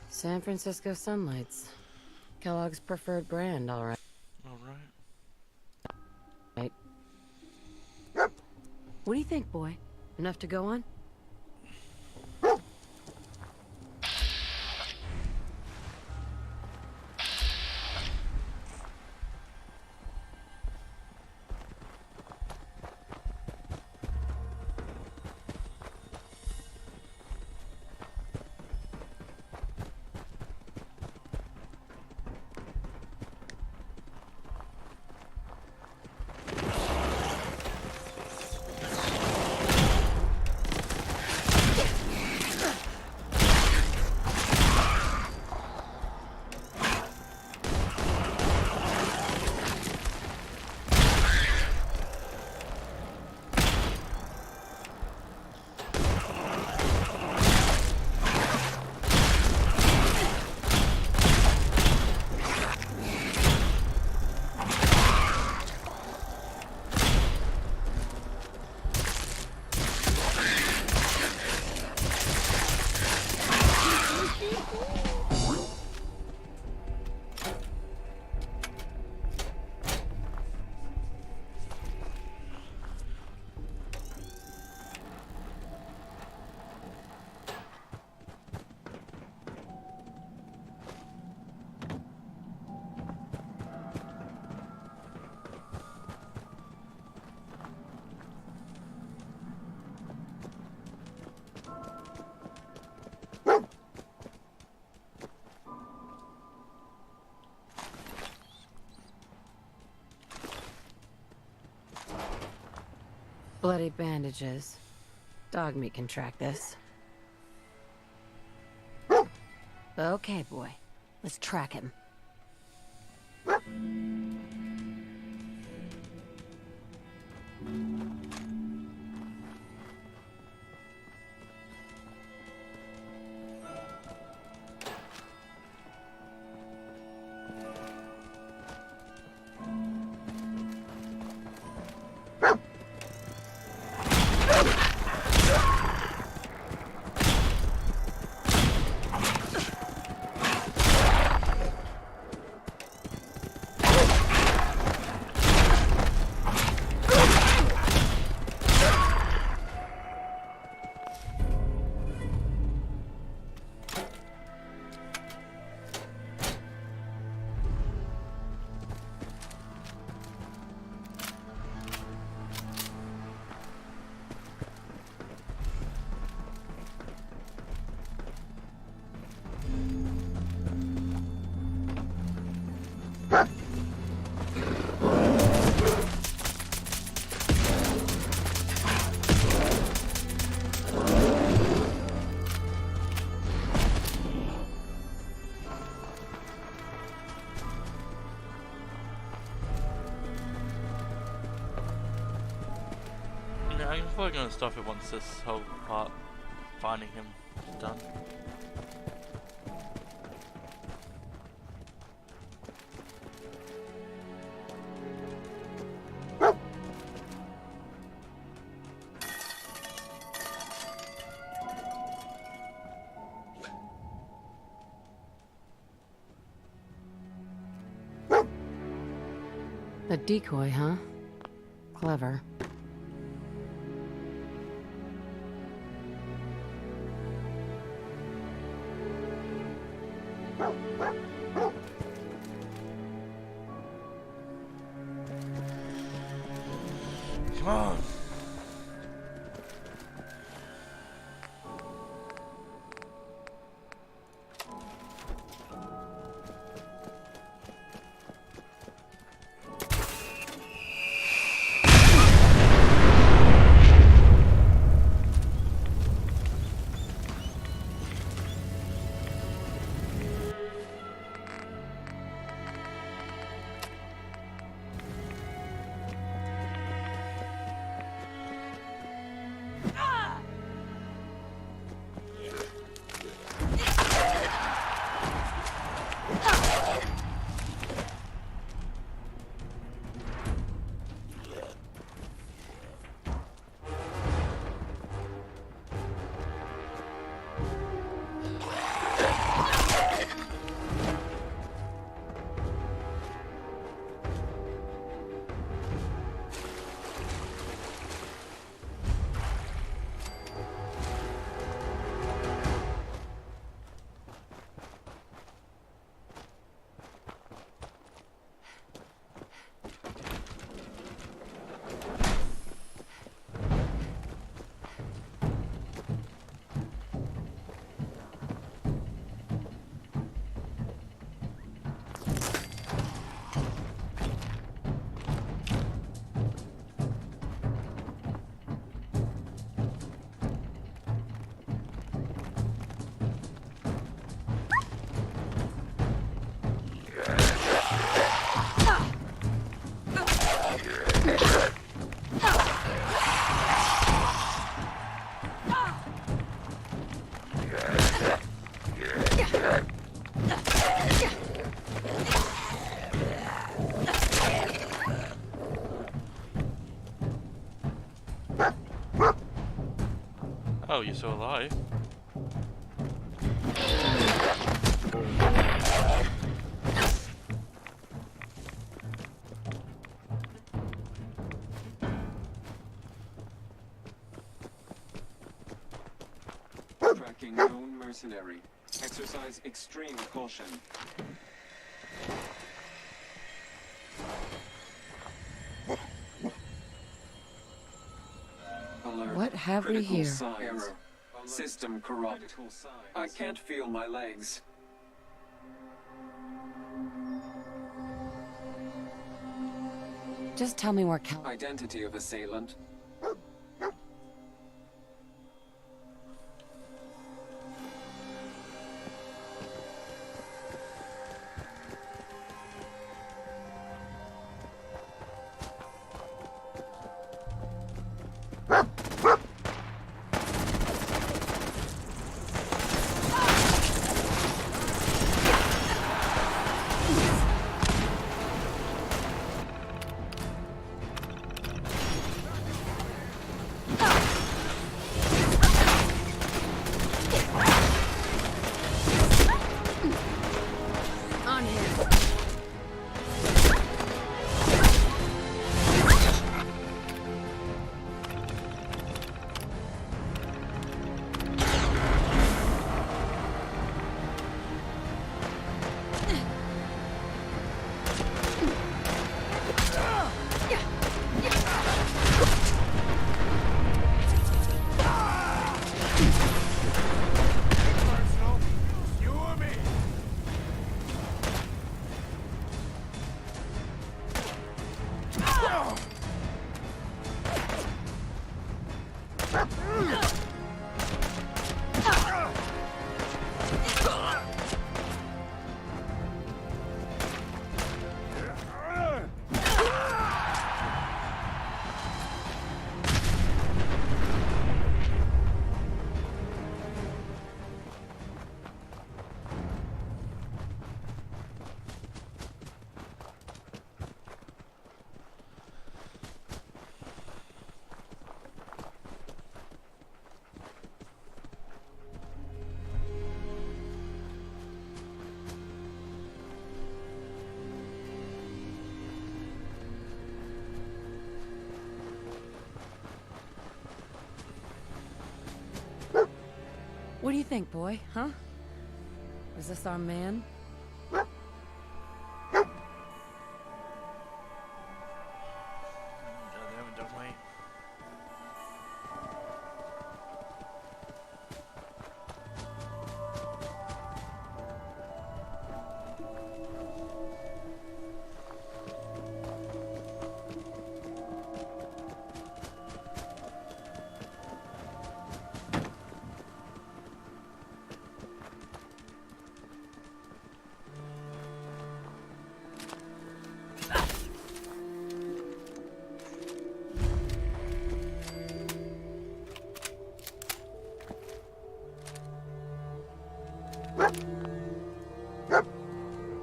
San Francisco Sunlights. Kellogg's preferred brand, all right. All right. What do you think, boy? Enough to go on? Bloody bandages. Dog meat can track this. Okay, boy. Let's track him. I'm probably gonna stop it once this whole part, finding him, is done. A decoy, huh? Clever. Come on. Oh, you're still alive? Tracking known mercenary. Exercise extreme caution. Alert. What have we Critical here? signs. Error. System corrupt. I can't feel my legs. Just tell me where Cal— Identity of assailant. What do you think, boy? Huh? Is this our man?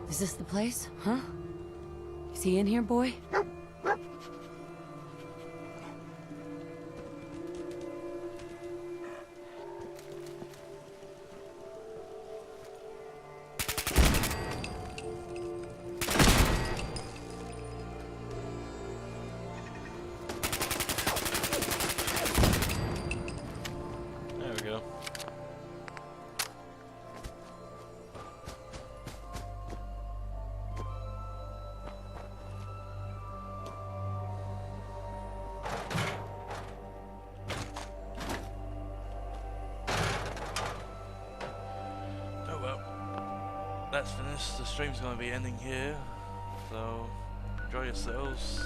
Is this the place? Huh? Is he in here, boy? There we go. That's finished. The stream's going to be ending here, so enjoy yourselves.